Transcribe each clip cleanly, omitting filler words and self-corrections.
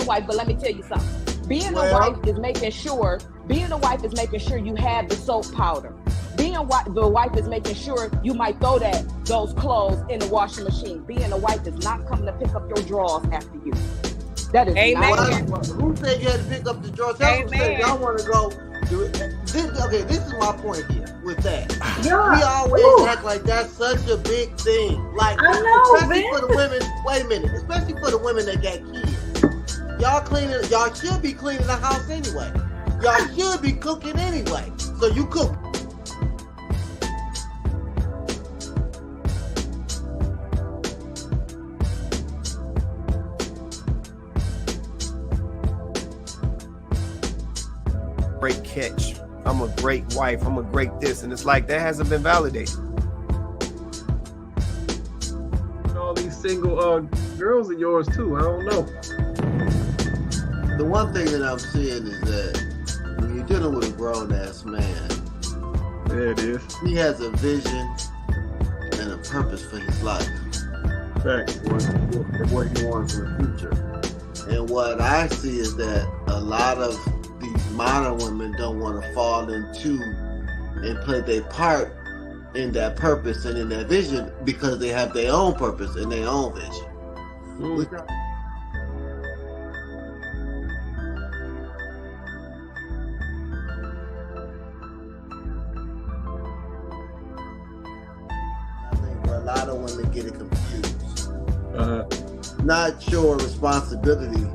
a wife, but let me tell you something. Being a wife is making sure you have the soap powder. Being the wife is making sure you might throw those clothes in the washing machine. Being a wife is not coming to pick up your drawers after you. That is not. Who said you had to pick up the drawers? That's what said y'all want to go do it. This is my point here with that. We always act like that's such a big thing. Like, especially for the women. Wait a minute. Especially for the women that got kids. Y'all should be cleaning the house anyway. Y'all should be cooking anyway. So you cook. Great catch. I'm a great wife. I'm a great this. And it's like that hasn't been validated. All these single girls of yours too. I don't know. The one thing that I'm seeing is that when you're dealing with a grown-ass man, there it is. He has a vision and a purpose for his life. Facts. What he wants in the future. And what I see is that a lot of these modern women don't want to fall into and play their part in that purpose and in that vision because they have their own purpose and their own vision. I think a lot of women get it confused. Not your responsibility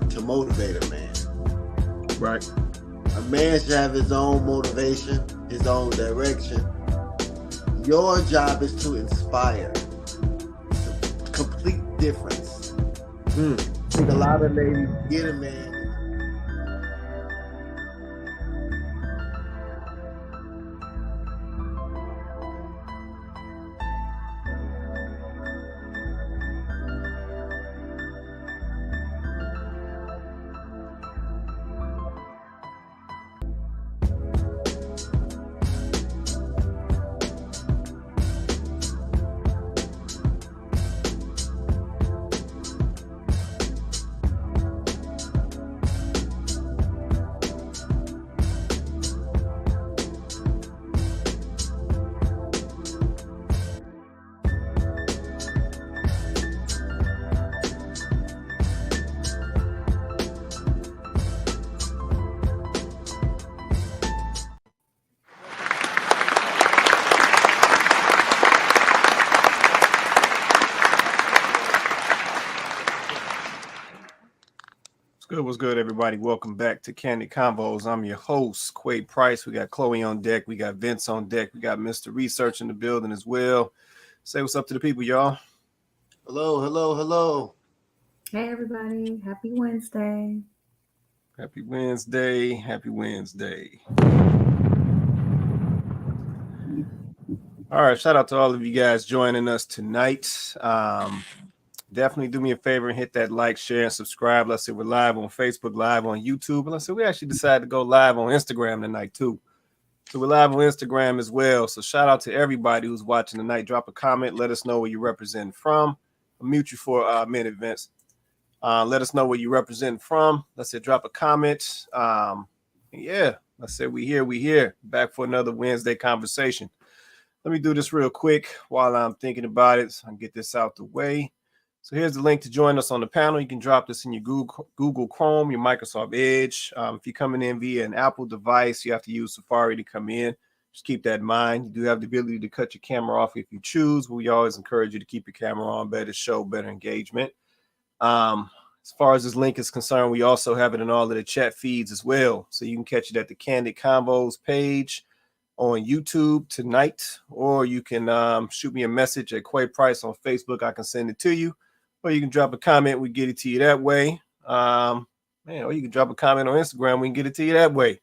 to motivate a man. Right. A man should have his own motivation, his own direction. Your job is to inspire. It's a complete difference. I think a lot of ladies get a man. What's good, everybody? Welcome back to Kandid Konvos. I'm your host, Quade Price. We got Chloe on deck. We got Vince on deck. We got Mr. Research in the building as well. Say what's up to the people, y'all. Hello, hello, hello. Hey, everybody. Happy Wednesday. Happy Wednesday. Happy Wednesday. All right. Shout out to all of you guys joining us tonight. Definitely do me a favor and hit that like, share, and subscribe. Let's say we're live on Facebook, live on YouTube. And let's say we actually decided to go live on Instagram tonight, too. So we're live on Instagram as well. So shout out to everybody who's watching tonight. Drop a comment. Let us know where you're representing from. I'll mute you for a minute, Vince. Let us know where you're representing from. Let's say drop a comment. Yeah, let's say we here. Back for another Wednesday conversation. Let me do this real quick while I'm thinking about it. So I can get this out the way. So here's the link to join us on the panel. You can drop this in your Google Chrome, your Microsoft Edge. If you're coming in via an Apple device, you have to use Safari to come in. Just keep that in mind. You do have the ability to cut your camera off if you choose. We always encourage you to keep your camera on, better show, better engagement. As far as this link is concerned, we also have it in all of the chat feeds as well. So you can catch it at the Kandid Konvos page on YouTube tonight, or you can shoot me a message at Quay Price on Facebook. I can send it to you. Or you can drop a comment. We get it to you that way. Or you can drop a comment on Instagram. We can get it to you that way.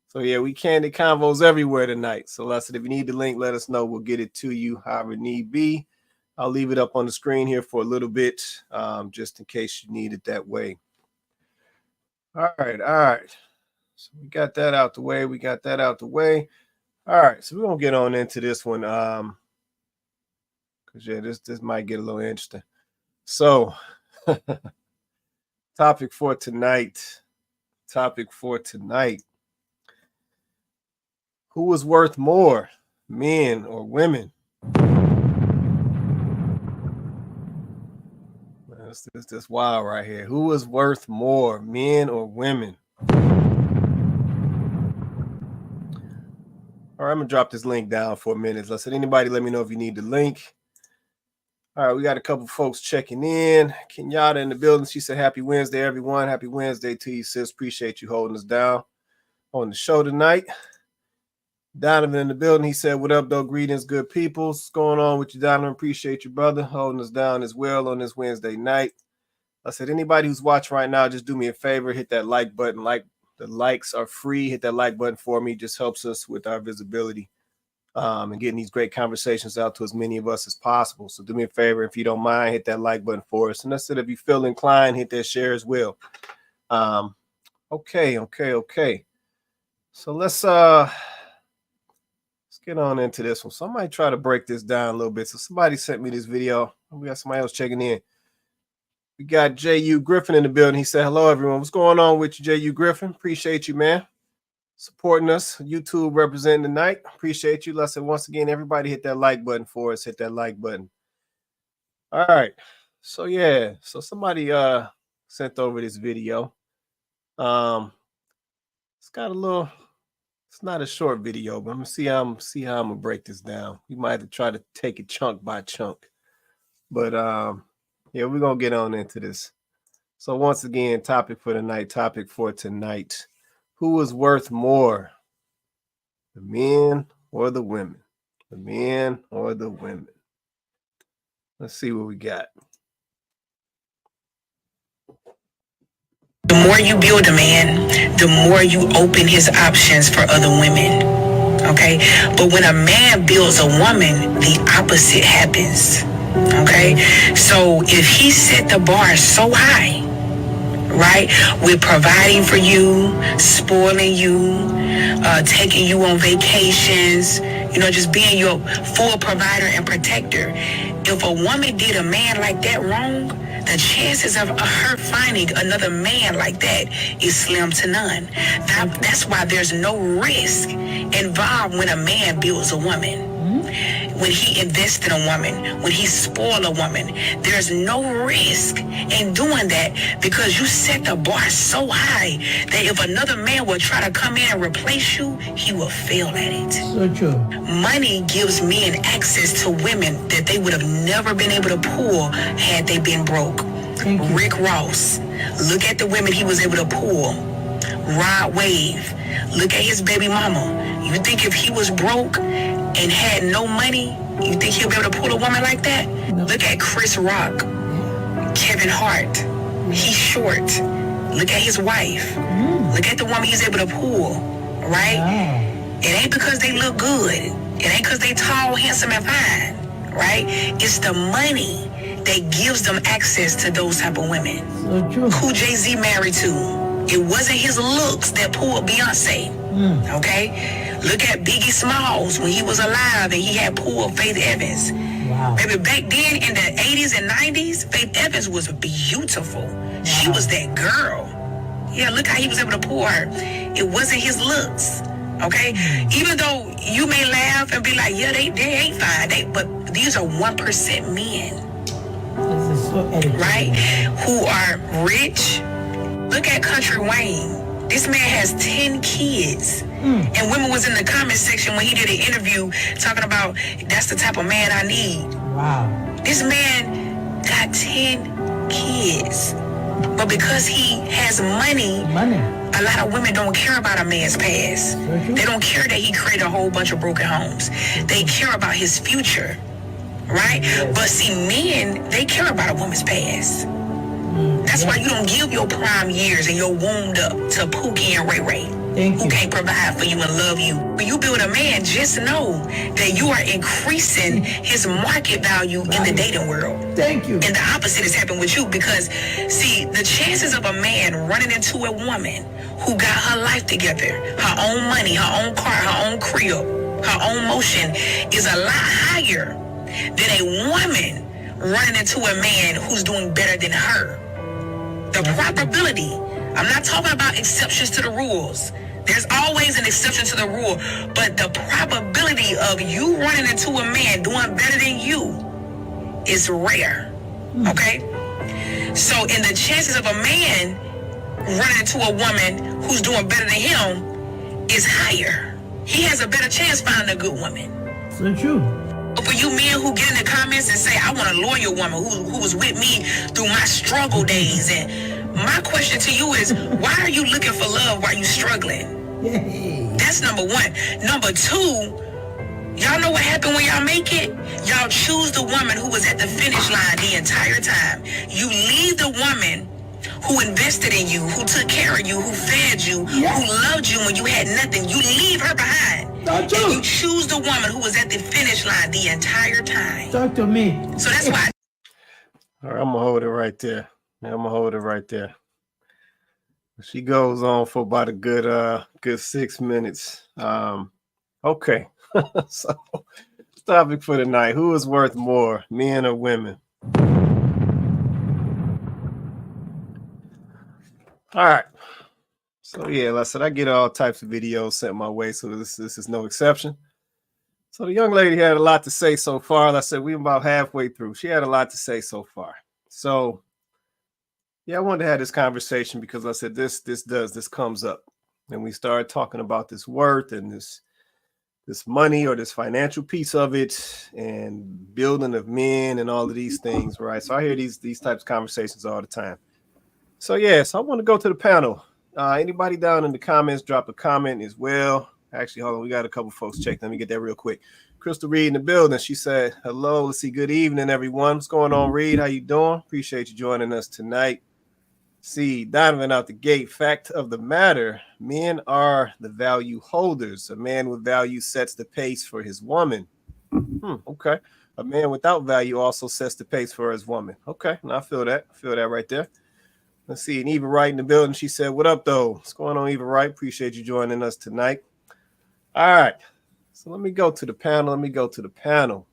So, yeah, we Kandid Konvos everywhere tonight. So, like I said, if you need the link, let us know. We'll get it to you however need be. I'll leave it up on the screen here for a little bit, just in case you need it that way. All right. So, we got that out the way. All right. So, we're going to get on into this one. Because, this might get a little interesting. So, Topic for tonight. Who is worth more, men or women? This wild right here. Who is worth more, men or women? All right, I'm gonna drop this link down for a minute. Listen, anybody let me know if you need the link. All right, we got a couple folks checking in. Kenyatta in the building. She said, happy Wednesday, everyone. Happy Wednesday to you, sis. Appreciate you holding us down on the show tonight. Donovan in the building. He said, what up, though? Greetings, good people. What's going on with you, Donovan? Appreciate you, brother, holding us down as well on this Wednesday night. I said, anybody who's watching right now, just do me a favor. Hit that like button. The likes are free. Hit that like button for me. Just helps us with our visibility. And getting these great conversations out to as many of us as possible. So do me a favor, if you don't mind, hit that like button for us. And that's it. If you feel inclined, hit that share as well. Okay. So let's get on into this one. Somebody try to break this down a little bit. So somebody sent me this video. We got somebody else checking in. We got J.U. Griffin in the building. He said, hello, everyone. What's going on with you, J.U. Griffin? Appreciate you, man. Supporting us, YouTube representing tonight. Appreciate you. Let's say once again, everybody hit that like button for us. Hit that like button. All right. So yeah. So somebody sent over this video. It's got a little. It's not a short video, but I'm gonna see how I'm gonna break this down. We might have to try to take it chunk by chunk. But yeah, we're gonna get on into this. So once again, topic for tonight. Who is worth more, the men or the women? The men or the women? Let's see what we got. The more you build a man, the more you open his options for other women. Okay? But when a man builds a woman, the opposite happens. Okay? So if he set the bar so high, right, with providing for you, spoiling you, taking you on vacations, just being your full provider and protector. If a woman did a man like that wrong, the chances of her finding another man like that is slim to none. That's why there's no risk involved when a man builds a woman. When he invests in a woman, when he spoils a woman, there's no risk in doing that because you set the bar so high that if another man will try to come in and replace you, he will fail at it. So true. Money gives men access to women that they would have never been able to pull had they been broke. Rick Ross, look at the women he was able to pull. Rod Wave, look at his baby mama. You think if he was broke and had no money, you think he'll be able to pull a woman like that? No. Look at Chris Rock, Kevin Hart. He's short. Look at his wife. Look at the woman he's able to pull, right? Wow. It ain't because they look good. It ain't because they tall, handsome, and fine, right? It's the money that gives them access to those type of women. So true. Who Jay-Z married to? It wasn't his looks that pulled Beyonce, okay? Look at Biggie Smalls when he was alive and he had pulled Faith Evans. Wow. Maybe back then in the 80s and 90s, Faith Evans was beautiful. Wow. She was that girl. Yeah, look how he was able to pull her. It wasn't his looks, okay? Even though you may laugh and be like, yeah, they ain't fine, but these are 1% men. This is so educated. Right? Who are rich. Look at Country Wayne. This man has 10 kids. And women was in the comment section when he did an interview talking about, that's the type of man I need. Wow. This man got 10 kids. But because he has money, a lot of women don't care about a man's past. They don't care that he created a whole bunch of broken homes. They care about his future. Right? Yes. But see, men, they care about a woman's past. That's why you don't give your prime years and your wound up to Pookie and Ray Ray, who can't provide for you and love you. When you build a man, just know that you are increasing his market value in the dating world. Thank you. And the opposite is happening with you because, see, the chances of a man running into a woman who got her life together, her own money, her own car, her own crib, her own motion is a lot higher than a woman running into a man who's doing better than her. The probability. I'm not talking about exceptions to the rules. There's always an exception to the rule, but the probability of you running into a man doing better than you is rare. Okay? So in the chances of a man running into a woman who's doing better than him is higher. He has a better chance finding a good woman. So true. For you men who get in the comments and say, I want a loyal woman who was with me through my struggle days. And my question to you is, why are you looking for love while you struggling? Yay. That's number one. Number two, y'all know what happened when y'all make it? Y'all choose the woman who was at the finish line the entire time. You leave the woman who invested in you, who took care of you, who fed you, who loved you when you had nothing. You leave her behind. And you choose the woman who was at the finish line the entire time. Talk to me. So that's why. All right, I'm gonna hold it right there. I'm gonna hold it right there. She goes on for about a good 6 minutes. Okay. So topic for tonight: who is worth more, men or women? All right. So yeah, like I said, I get all types of videos sent my way, so this is no exception. So the young lady had a lot to say so far. Like I said, we're about halfway through. She had a lot to say so far. So yeah, I wanted to have this conversation because I said this comes up. And we started talking about this worth and this money or this financial piece of it and building of men and all of these things, right? So I hear these types of conversations all the time. So yes, I want to go to the panel. Anybody down in the comments, drop a comment as well. Actually, hold on, we got a couple folks checked. Let me get that real quick. Crystal Reed in the building. She said, hello, let's see, good evening, everyone. What's going on, Reed? How you doing? Appreciate you joining us tonight. See, Donovan out the gate. Fact of the matter, men are the value holders. A man with value sets the pace for his woman. Okay. A man without value also sets the pace for his woman. Okay, now I feel that. Right there. Let's see, and Eva Wright in the building. She said, what up, though? What's going on, Eva Wright? Appreciate you joining us tonight. All right. So let me go to the panel.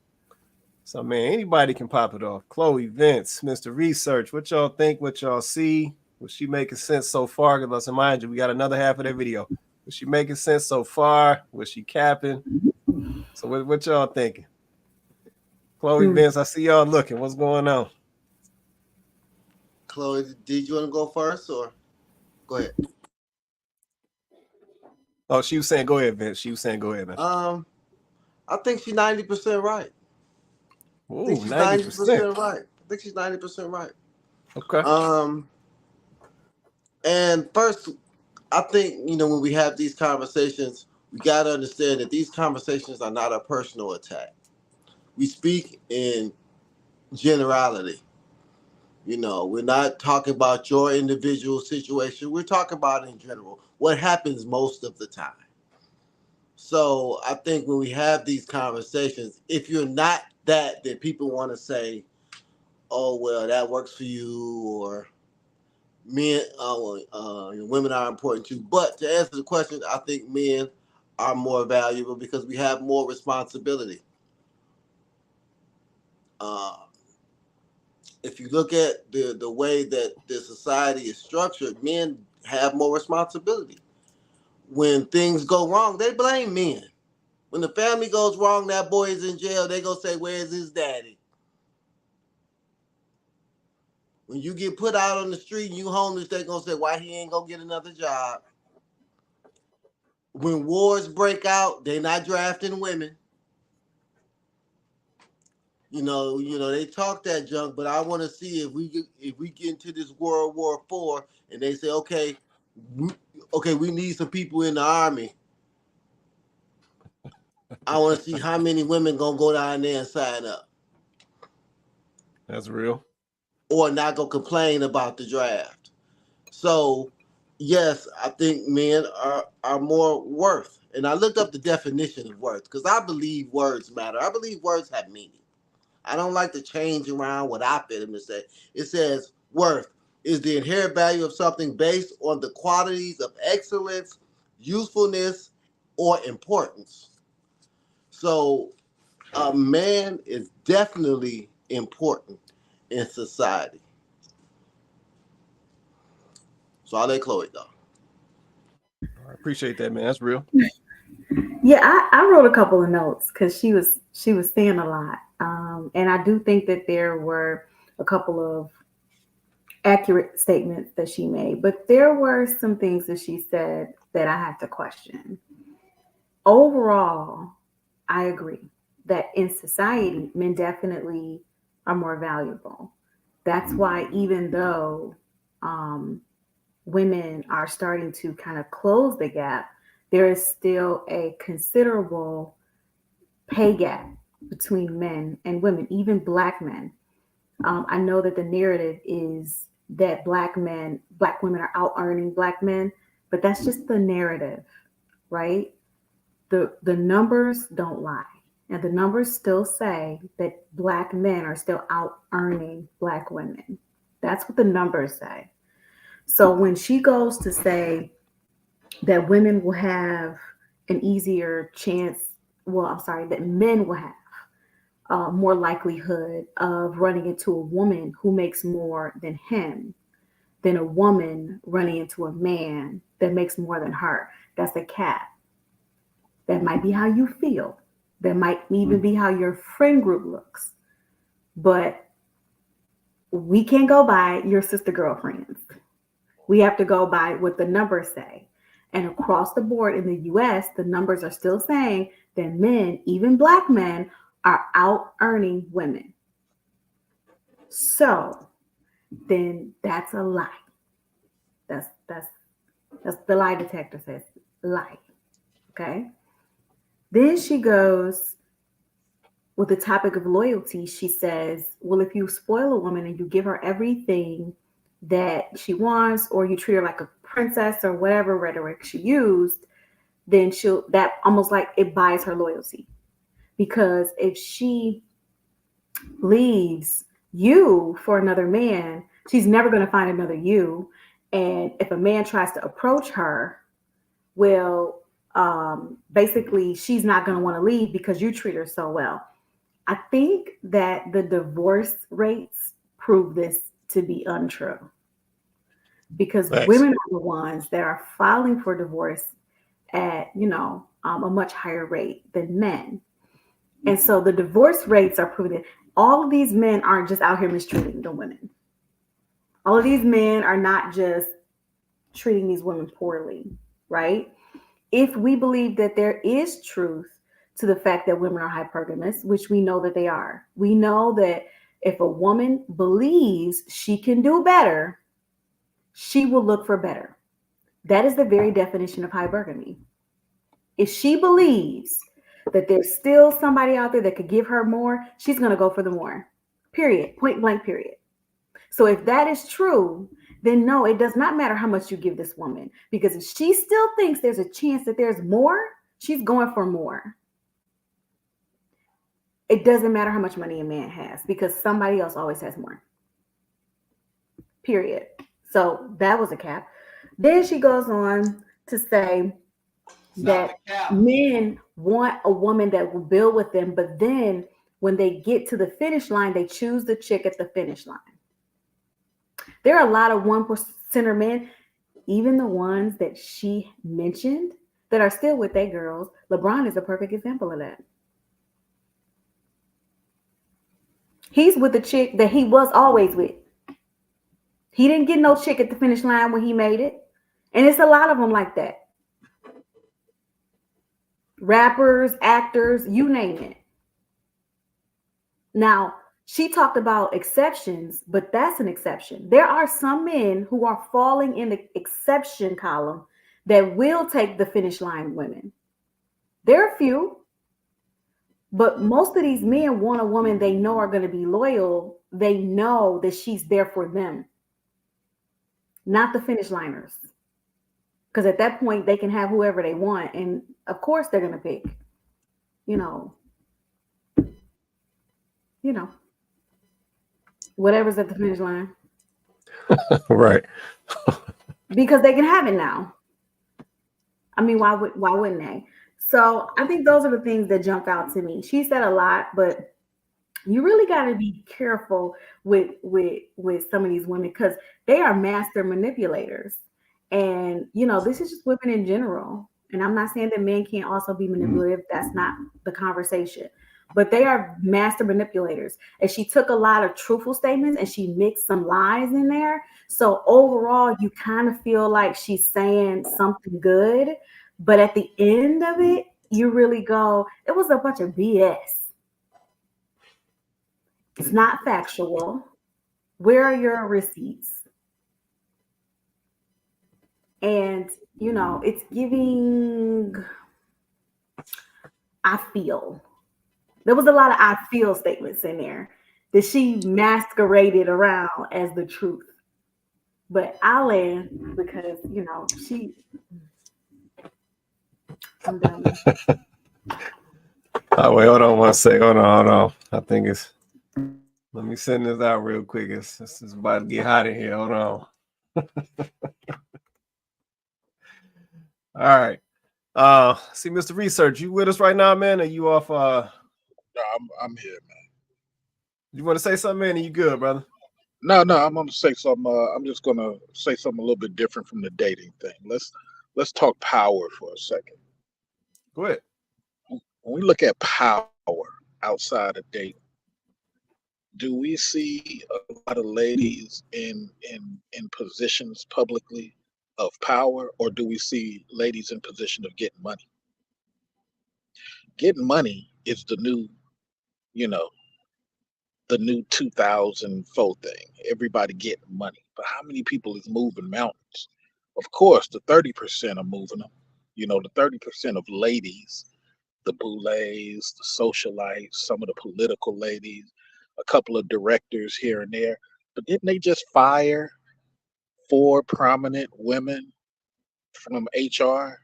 So, man, anybody can pop it off. Chloe, Vince, Mr. Research. What y'all think? What y'all see? Was she making sense so far? Because let's remind you, we got another half of that video. Was she making sense so far? Was she capping? So what y'all thinking? Chloe, Vince, I see y'all looking. What's going on? Chloe, did you want to go first or go ahead? Oh, she was saying go ahead, Vince. She was saying go ahead, man. I think she's 90% right. Ooh, I think she's 90% right. I think she's 90% right. Okay. And first, I think, when we have these conversations, we got to understand that these conversations are not a personal attack. We speak in generality. We're not talking about your individual situation. We're talking about in general what happens most of the time. So I think when we have these conversations, if you're not that, then people want to say, oh, well, that works for you, or men, women are important too. But to answer the question, I think men are more valuable because we have more responsibility. If you look at the way that the society is structured, men have more responsibility. When things go wrong, they blame men. When the family goes wrong, that boy is in jail, they go say, where's his daddy? When you get put out on the street and you homeless, they going to say, why he ain't going to get another job? When wars break out, they not drafting women. They talk that junk, but I want to see if we get into this World War IV and they say, okay, we need some people in the army. I want to see how many women gonna go down there and sign up. That's real. Or not go complain about the draft. So, yes, I think men are more worth. And I looked up the definition of worth because I believe words matter. I believe words have meaning. I don't like to change around what I fit them to say. It says worth is the inherent value of something based on the qualities of excellence, usefulness, or importance. So a man is definitely important in society. So I'll let Chloe go. I appreciate that, man. That's real. Yeah, I wrote a couple of notes because she was saying a lot, and I do think that there were a couple of accurate statements that she made, but there were some things that she said that I had to question. Overall, I agree that in society, men definitely are more valuable. That's why even though women are starting to kind of close the gap, there is still a considerable pay gap between men and women, even Black men. I know that the narrative is that Black women are out earning Black men, but that's just the narrative, right? The numbers don't lie. And the numbers still say that Black men are still out earning Black women. That's what the numbers say. So when she goes to say that women will have an easier chance, that men will have more likelihood of running into a woman who makes more than him than a woman running into a man that makes more than her. That's a cap. That might be how you feel. That might even be how your friend group looks. But we can't go by your sister girlfriends. We have to go by what the numbers say. And across the board in the US, the numbers are still saying that men, even Black men, are out earning women. So then that's a lie. That's the lie detector says lie. Okay. Then she goes with the topic of loyalty. She says, well, if you spoil a woman and you give her everything that she wants, or you treat her like a princess or whatever rhetoric she used, then that almost like it buys her loyalty. Because if she leaves you for another man, she's never going to find another you. And if a man tries to approach her, well, basically she's not going to want to leave because you treat her so well. I think that the divorce rates prove this to be untrue, because women are the ones that are filing for divorce at, a much higher rate than men. And so the divorce rates are proving that all of these men aren't just out here mistreating the women. All of these men are not just treating these women poorly, right? If we believe that there is truth to the fact that women are hypergamous, which we know that they are, we know that if a woman believes she can do better, she will look for better. That is the very definition of hypergamy. If she believes that there's still somebody out there that could give her more, she's going to go for the more. Period. Point blank, period. So if that is true, then no, it does not matter how much you give this woman, because if she still thinks there's a chance that there's more, she's going for more. It doesn't matter how much money a man has, because somebody else always has more. Period. So that was a cap. Then she goes on to say that men want a woman that will build with them, but then when they get to the finish line, they choose the chick at the finish line. There are a lot of 1%er men, even the ones that she mentioned, that are still with their girls. LeBron is a perfect example of that. He's with the chick that he was always with. He didn't get no chick at the finish line when he made it. And it's a lot of them like that. Rappers, actors, you name it. Now, she talked about exceptions, but that's an exception. There are some men who are falling in the exception column that will take the finish line women. There are a few, but most of these men want a woman they know are going to be loyal. They know that she's there for them, not the finish liners. Because at that point, they can have whoever they want. And of course, they're going to pick, whatever's at the finish line. Right. Because they can have it now. I mean, why wouldn't they? So I think those are the things that jump out to me. She said a lot, but you really got to be careful with some of these women, because they are master manipulators. And, you know, this is just women in general. And I'm not saying that men can't also be manipulative. That's not the conversation. But they are master manipulators. And she took a lot of truthful statements and she mixed some lies in there. So overall, you kind of feel like she's saying something good. But at the end of it, you really go, it was a bunch of BS. It's not factual. Where are your receipts? And, you know, it's giving, I feel. There was a lot of I feel statements in there that she masqueraded around as the truth. But I'll end because, you know, I'm done. Oh, wait, hold on one sec. Hold on. I think it's, let me send this out real quick. It's about to get hot in here. Hold on. All right. See, Mr. Research, you with us right now, man? Are you off? No, I'm here, man. You want to say something, man? Are you good, brother? No, I'm gonna say something. I'm just gonna say something a little bit different from the dating thing. Let's talk power for a second. Go ahead. When we look at power outside of dating, do we see a lot of ladies in positions publicly of power, or do we see ladies in position of getting money? Getting money is the new, you know, the new 2004 thing. Everybody getting money. But how many people is moving mountains? Of course, the 30% are moving them. You know, the 30% of ladies, the boulets, the socialites, some of the political ladies, a couple of directors here and there. But didn't they just fire 4 prominent women from HR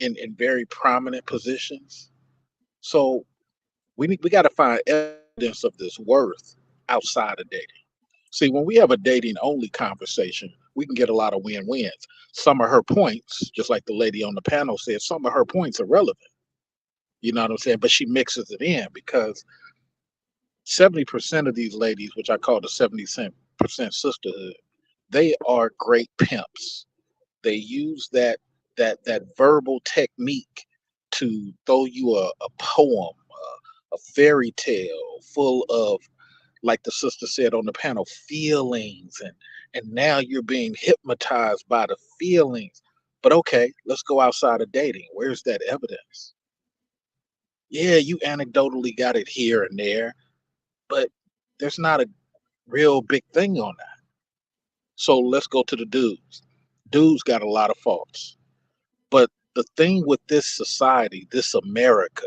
in very prominent positions? So we got to find evidence of this worth outside of dating. See, when we have a dating only conversation, we can get a lot of win-wins. Some of her points, just like the lady on the panel said, some of her points are relevant. You know what I'm saying? But she mixes it in because 70% of these ladies, which I call the 70% sisterhood, they are great pimps. They use that verbal technique to throw you a poem, a fairy tale full of, like the sister said on the panel, feelings, and now you're being hypnotized by the feelings. But okay, let's go outside of dating. Where's that evidence? Yeah, you anecdotally got it here and there, but there's not a real big thing on that. So let's go to the dudes. Dudes got a lot of faults. But the thing with this society, this America,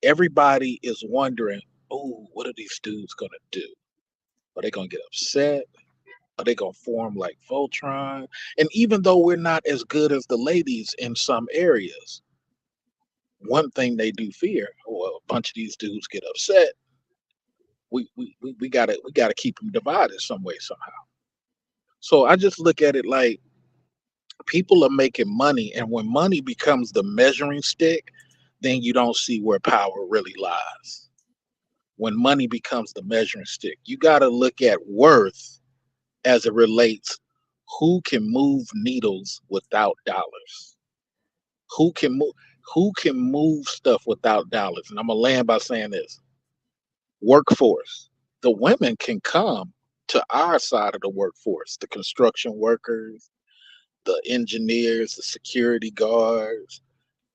everybody is wondering, oh, what are these dudes gonna do? Are they gonna get upset? Are they gonna form like Voltron? And even though we're not as good as the ladies in some areas, one thing they do fear, well, a bunch of these dudes get upset. We gotta keep them divided some way, somehow. So I just look at it like people are making money, and when money becomes the measuring stick, then you don't see where power really lies. When money becomes the measuring stick, you gotta look at worth as it relates who can move needles without dollars. Who can move stuff without dollars? And I'm gonna land by saying this. Workforce. The women can come to our side of the workforce, the construction workers, the engineers, the security guards.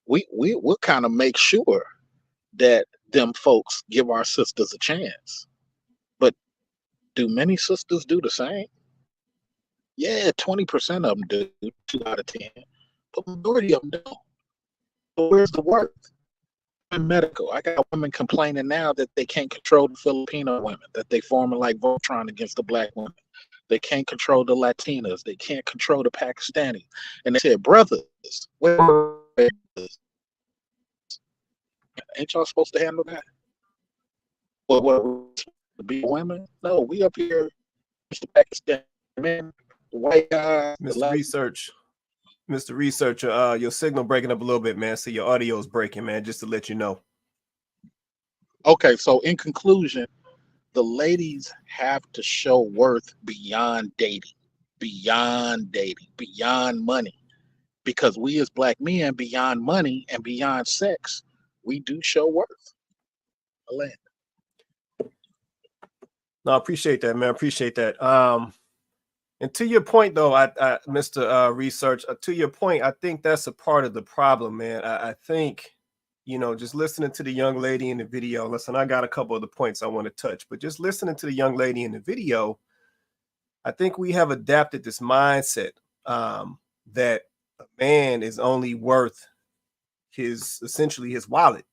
We'll kind of make sure that them folks give our sisters a chance. But do many sisters do the same? Yeah, 20% of them do, 2 out of 10. But majority of them don't. But where's the worth? In medical, I got women complaining now that they can't control the Filipino women, that they forming like Voltron against the black women. They can't control the Latinas. They can't control the Pakistanis. And they said, brothers, where ain't y'all supposed to handle that? What to be women? No, we up here, Mr. Pakistan men, the white guys, Mr. Researcher, your signal breaking up a little bit, man. So your audio is breaking, man, just to let you know. Okay, so in conclusion, the ladies have to show worth beyond dating. beyond dating, beyond money. Because we as black men, beyond money and beyond sex, we do show worth. Alan. No, I appreciate that, man. I appreciate that. And to your point, though, Mr. Research, to your point, I think that's a part of the problem, man. I think, you know, just listening to the young lady in the video, listen, I got a couple of the points I want to touch, but just listening to the young lady in the video, I think we have adapted this mindset that a man is only worth essentially his wallet.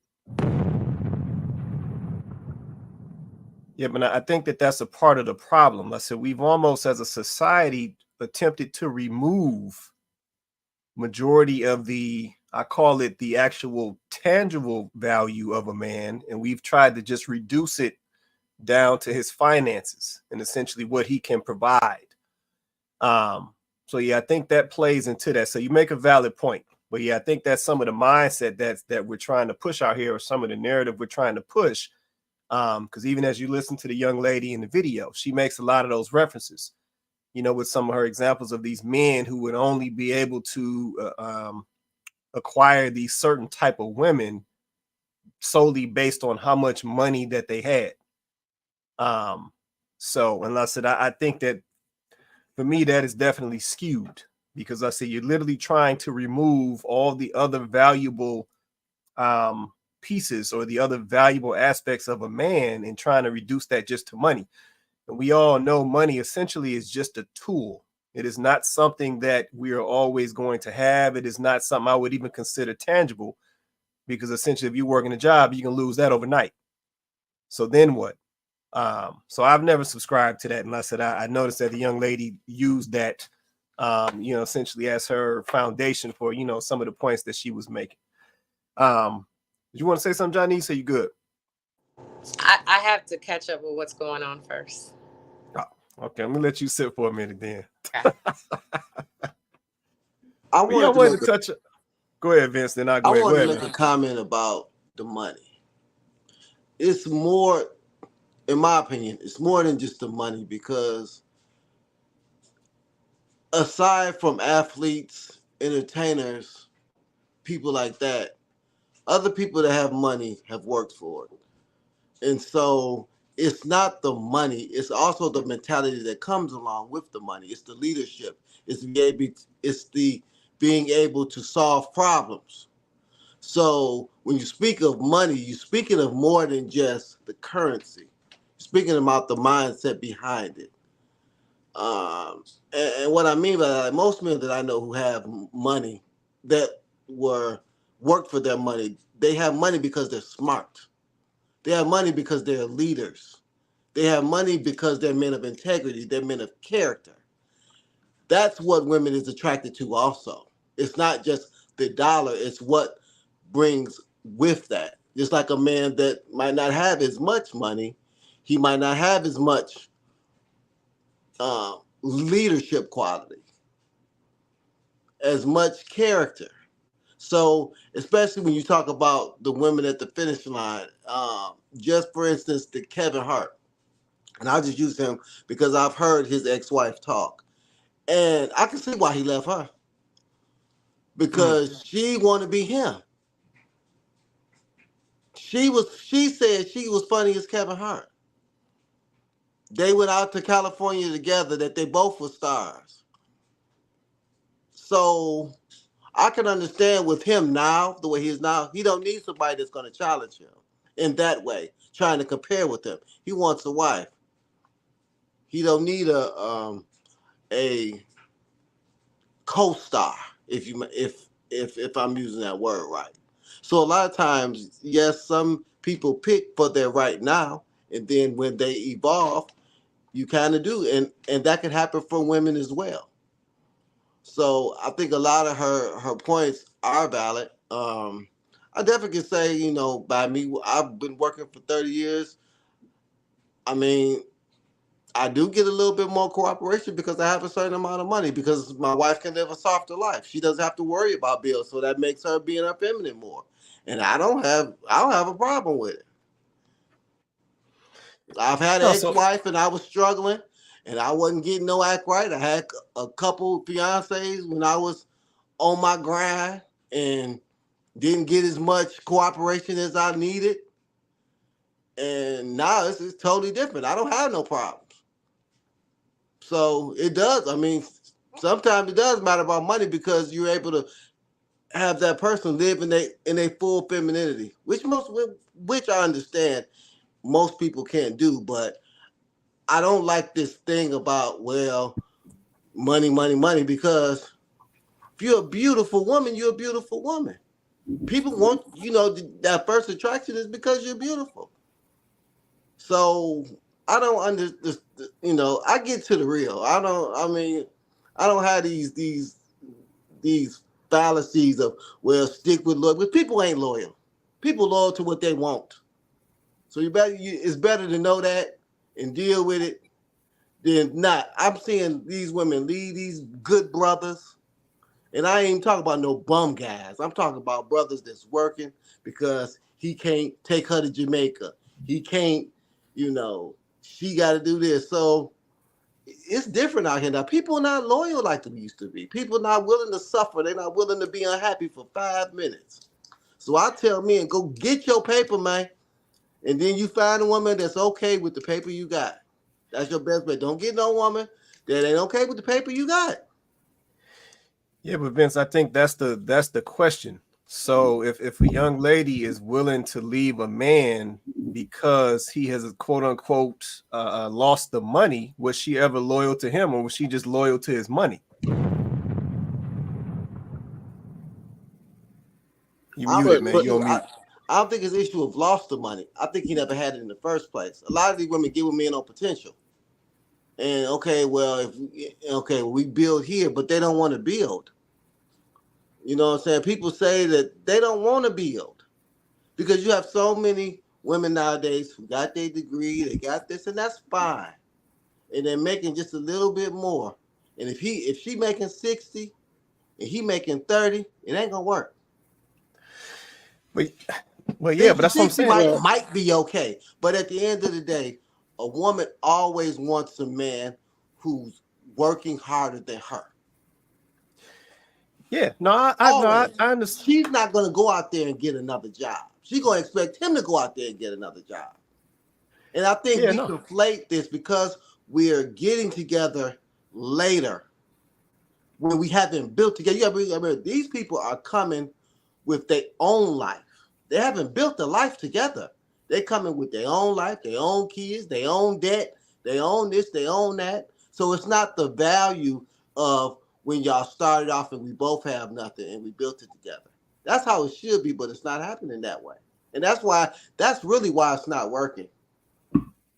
Yeah, but I think that's a part of the problem. I said we've almost, as a society, attempted to remove majority of I call it the actual tangible value of a man, and we've tried to just reduce it down to his finances and essentially what he can provide. So yeah, I think that plays into that. So you make a valid point, but yeah, I think that's some of the mindset that we're trying to push out here, or some of the narrative we're trying to push. Because even as you listen to the young lady in the video, she makes a lot of those references, you know, with some of her examples of these men who would only be able to acquire these certain type of women solely based on how much money that they had. So, and I said, I think that for me, that is definitely skewed, because I say you're literally trying to remove all the other valuable pieces or the other valuable aspects of a man and trying to reduce that just to money. And we all know money essentially is just a tool. It is not something that we are always going to have. It is not something I would even consider tangible, because essentially if you work in a job, you can lose that overnight. So then what? So I've never subscribed to that. And I said, I noticed that the young lady used that, you know, essentially as her foundation for, you know, some of the points that she was making. Did you want to say something, Johnny? So you good? I have to catch up with what's going on first. Oh, okay, I'm gonna let you sit for a minute then. Okay. I wanted to touch it. Go ahead, Vince. Then I want to make a comment about the money. It's more, in my opinion, it's more than just the money, because aside from athletes, entertainers, people like that, other people that have money have worked for it. And so it's not the money, it's also the mentality that comes along with the money. It's the leadership. It's the being able to solve problems. So when you speak of money, you're speaking of more than just the currency. You're speaking about the mindset behind it. And what I mean by that, most men that I know who have money that work for their money, they have money because they're smart. They have money because they're leaders. They have money because they're men of integrity. They're men of character. That's what women is attracted to also. It's not just the dollar. It's what brings with that. Just like a man that might not have as much money, he might not have as much leadership quality, as much character. So, especially when you talk about the women at the finish line, just for instance, the Kevin Hart, and I'll just use him because I've heard his ex-wife talk, and I can see why he left her, because she wanted to be him. She said she was funny as Kevin Hart. They went out to California together, that they both were stars. So I can understand with him now, the way he is now, he don't need somebody that's going to challenge him in that way, trying to compare with him. He wants a wife. He don't need a co-star, if I'm using that word right. So a lot of times, yes, some people pick for their right now, and then when they evolve, you kind of do, and that can happen for women as well. So I think a lot of her points are valid. I definitely can say, you know, by me, I've been working for 30 years. I mean, I do get a little bit more cooperation because I have a certain amount of money, because my wife can live a softer life. She doesn't have to worry about bills, so that makes her being her feminine more. And I don't have a problem with it. I've had an ex-wife and I was struggling, and I wasn't getting no act right. I had a couple fiancés when I was on my grind and didn't get as much cooperation as I needed. And now it's totally different. I don't have no problems. So it does. I mean, sometimes it does matter about money because you're able to have that person live in a full femininity, which I understand most people can't do. But I don't like this thing about, well, money, because if you're a beautiful woman, you're a beautiful woman. People want, that first attraction is because you're beautiful. So I don't understand, I get to the real. I don't have these fallacies of, well, stick with loyal, but people ain't loyal. People loyal to what they want. So it's better to know that and deal with it than not. I'm seeing these women leave these good brothers, and I ain't even talking about no bum guys. I'm talking about brothers that's working because he can't take her to Jamaica. He can't, she got to do this. So it's different out here now. People are not loyal like they used to be. People are not willing to suffer. They're not willing to be unhappy for 5 minutes. So I tell men, go get your paper, man. And then you find a woman that's okay with the paper you got. That's your best bet. Don't get no woman that ain't okay with the paper you got. Yeah, but Vince, I think that's the question. So if a young lady is willing to leave a man because he has, quote unquote, lost the money, was she ever loyal to him, or was she just loyal to his money? You muted, man. You on mute. I don't think it's an issue of lost the money. I think he never had it in the first place. A lot of these women get with men on potential. And we build here, but they don't want to build. You know what I'm saying? People say that they don't want to build because you have so many women nowadays who got their degree, they got this, and that's fine. And they're making just a little bit more. And if she making 60 and he making 30, it ain't gonna work. Well, yeah, but that's what I'm saying. Might be okay, but at the end of the day, a woman always wants a man who's working harder than her. Yeah, no, I understand. She's not going to go out there and get another job. She's going to expect him to go out there and get another job. And I think we conflate this because we're getting together later when we haven't built together. You gotta remember, these people are coming with their own life. They haven't built a life together. They're coming with their own life, their own kids, their own debt, they own this, they own that. So it's not the value of when y'all started off and we both have nothing and we built it together. That's how it should be, but it's not happening that way. And that's really why it's not working.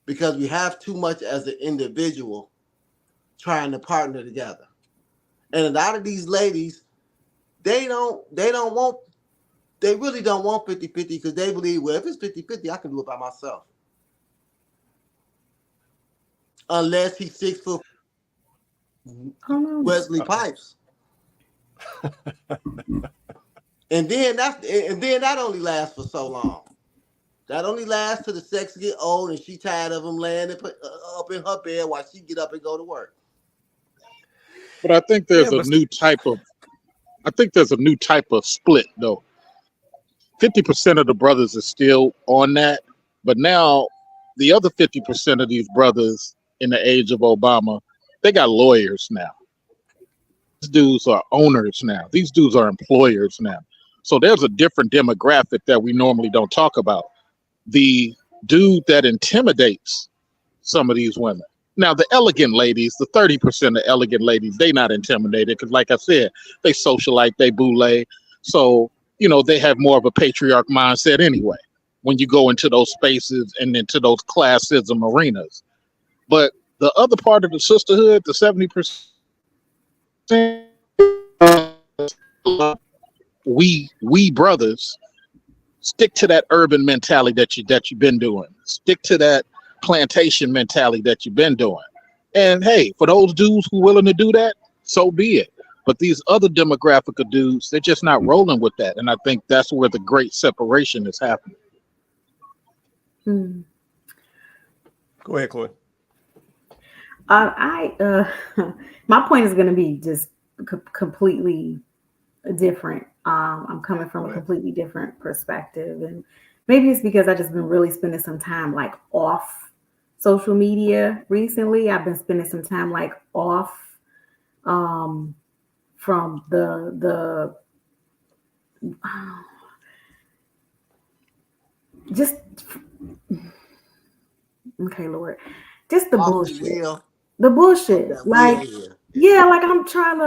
Because we have too much as an individual trying to partner together. And a lot of these ladies, they really don't want 50-50 because they believe, well, if it's 50-50, I can do it by myself. Unless he's 6 foot Wesley Pipes. and then that only lasts for so long. That only lasts till the sex get old and she tired of him laying up in her bed while she get up and go to work. But I think there's a new type of split though. 50% of the brothers are still on that, but now the other 50% of these brothers in the age of Obama, they got lawyers now. These dudes are owners now. These dudes are employers now. So there's a different demographic that we normally don't talk about. The dude that intimidates some of these women. Now, the elegant ladies, the 30% of elegant ladies, they not intimidated because, like I said, they socialite, they boule. So, they have more of a patriarch mindset anyway when you go into those spaces and into those classism arenas. But the other part of the sisterhood, the 70%, we brothers, stick to that urban mentality that you've been doing. Stick to that plantation mentality that you've been doing. And hey, for those dudes who are willing to do that, so be it. But these other demographic of dudes, they're just not rolling with that. And I think that's where the great separation is happening. Go ahead, Chloe. My point is going to be just completely different. I'm coming from a completely different perspective, and maybe it's because I just been really spending some time like off social media recently. I've been spending some time like off from the just okay, Lord, just the bullshit. The bullshit. Like, yeah, like I'm trying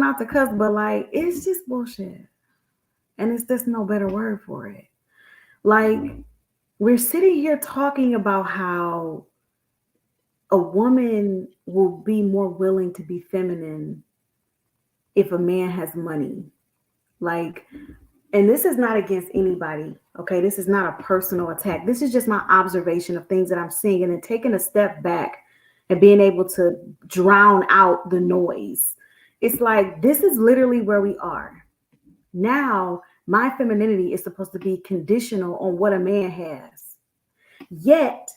not to cuss, but like it's just bullshit. And it's just no better word for it. Like, we're sitting here talking about how a woman will be more willing to be feminine if a man has money. Like, and this is not against anybody, okay? This is not a personal attack. This is just my observation of things that I'm seeing, and then taking a step back and being able to drown out the noise. It's like, this is literally where we are. Now, my femininity is supposed to be conditional on what a man has. Yet,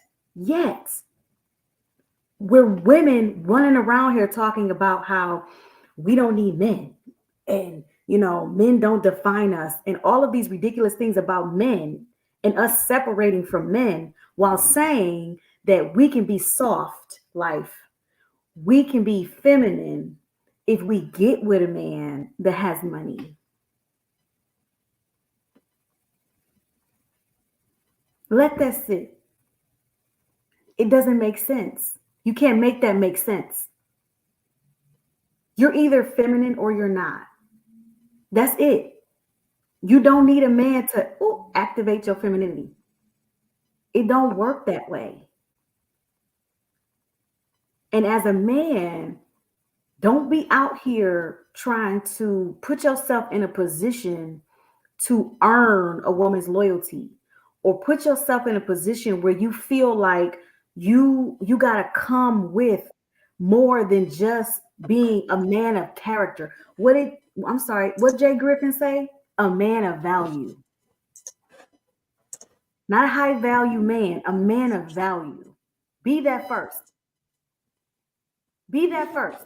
we're women running around here talking about how we don't need men, and men don't define us, and all of these ridiculous things about men and us separating from men, while saying that we can be soft life, we can be feminine if we get with a man that has money. Let that sit. It doesn't make sense. You can't make that make sense. You're either feminine or you're not. That's it. You don't need a man to activate your femininity. It don't work that way. And as a man, don't be out here trying to put yourself in a position to earn a woman's loyalty, or put yourself in a position where you feel like you got to come with more than just being a man of character. What Jay Griffin say? A man of value. Not a high value man, a man of value. Be that first. Be that first.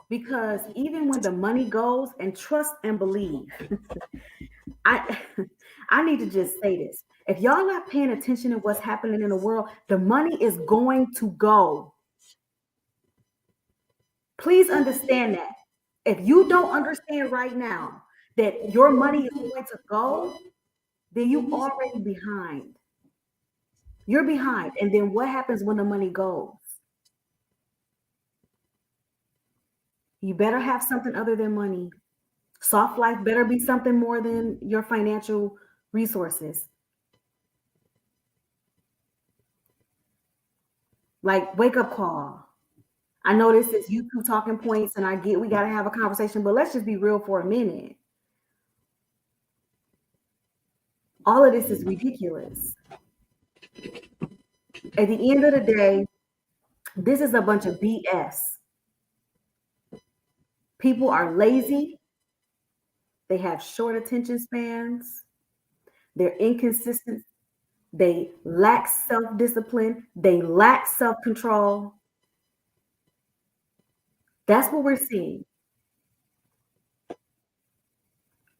Because even when the money goes, and trust and believe, I need to just say this. If y'all not paying attention to what's happening in the world, the money is going to go. Please understand that. If you don't understand right now that your money is going to go, then you already behind. You're behind. And then what happens when the money goes? You better have something other than money. Soft life better be something more than your financial resources. Like, wake up call. I know this is YouTube talking points, and I get we got to have a conversation, but let's just be real for a minute. All of this is ridiculous. At the end of the day, this is a bunch of BS. People are lazy. They have short attention spans. They're inconsistent. They lack self-discipline. They lack self-control. That's what we're seeing.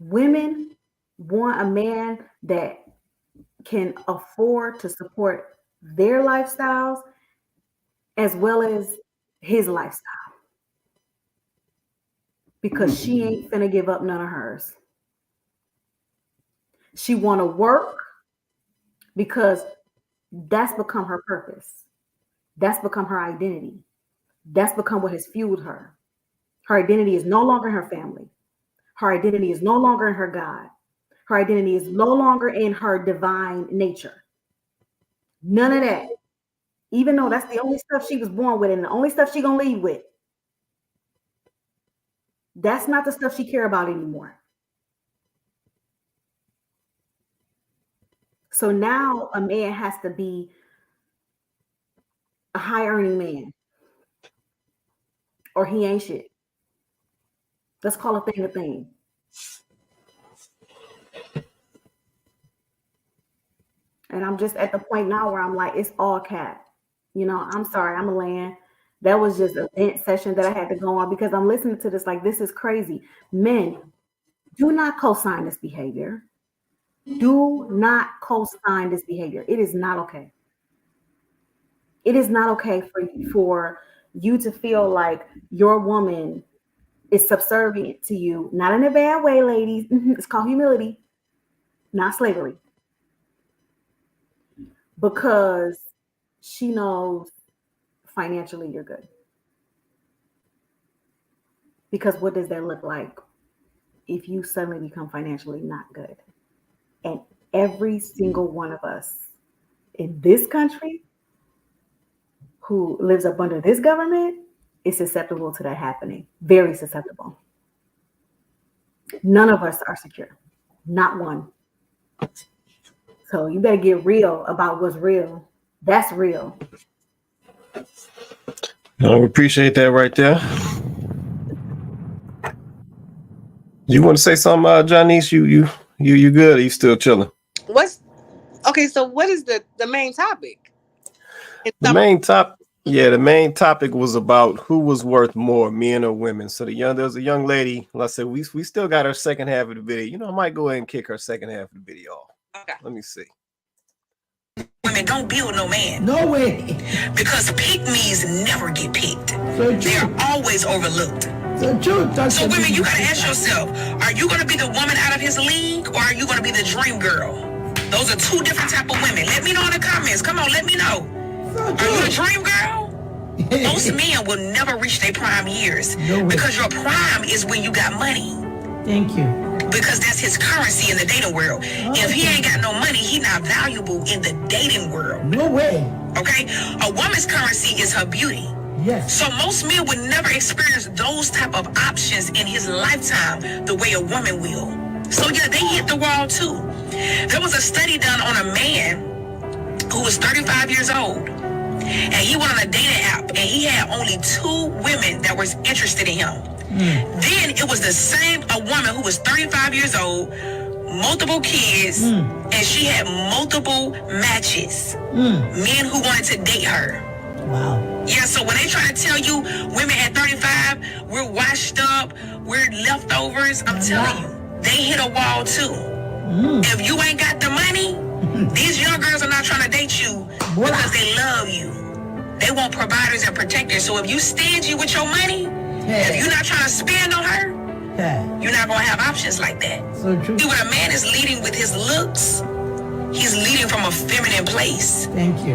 Women want a man that can afford to support their lifestyles as well as his lifestyle, because she ain't finna give up none of hers. She want to work because that's become her purpose. That's become her identity. That's become what has fueled her. Her identity is no longer in her family. Her identity is no longer in her God. Her identity is no longer in her divine nature. None of that. Even though that's the only stuff she was born with and the only stuff she gonna leave with. That's not the stuff she care about anymore. So now a man has to be a high earning man, or he ain't shit. Let's call a thing a thing. And I'm just at the point now where I'm like, it's all cap. I'm sorry, I'm a land. That was just a vent session that I had to go on because I'm listening to this like this is crazy. Men, do not co-sign this behavior. Do not co-sign this behavior. It is not okay. It is not okay for you to feel like your woman is subservient to you, not in a bad way, ladies. It's called humility, not slavery. Because she knows financially you're good. Because what does that look like if you suddenly become financially not good? And every single one of us in this country who lives up under this government is susceptible to that happening. Very susceptible. None of us are secure. Not one. So you better get real about what's real. That's real. No, we appreciate that right there. You want to say something, Janice? You good? Or you still chilling? Okay? So what is the main topic? The main topic was about who was worth more, men or women. So there's a young lady. Let's say we still got her second half of the video. I might go ahead and kick her second half of the video off. Okay. Let me see. Women don't build no man. No way. Because pick-me's never get picked. So They're always overlooked. So women, you gotta ask yourself, are you gonna be the woman out of his league, or are you gonna be the dream girl? Those are two different type of women. Let me know in the comments. Come on, let me know. Are you a dream girl? Most men will never reach their prime years. No because your prime is when you got money. Thank you. Because that's his currency in the dating world. If he ain't got no money, he not valuable in the dating world. No way. Okay? A woman's currency is her beauty. Yes. So most men would never experience those type of options in his lifetime the way a woman will. So yeah, they hit the wall too. There was a study done on a man who was 35 years old. And he went on a dating app and he had only 2 women that was interested in him. Then it was a woman who was 35 years old, multiple kids, and she had multiple matches. Men who wanted to date her. Wow. Yeah, so when they try to tell you women at 35, we're washed up, we're leftovers, I'm telling you, they hit a wall too. If you ain't got the money, these young girls are not trying to date you because they love you. They want providers and protectors. So if you stingy with your money, if you're not trying to spend on her, you're not going to have options like that. So true. See, when a man is leading with his looks, he's leading from a feminine place. Thank you.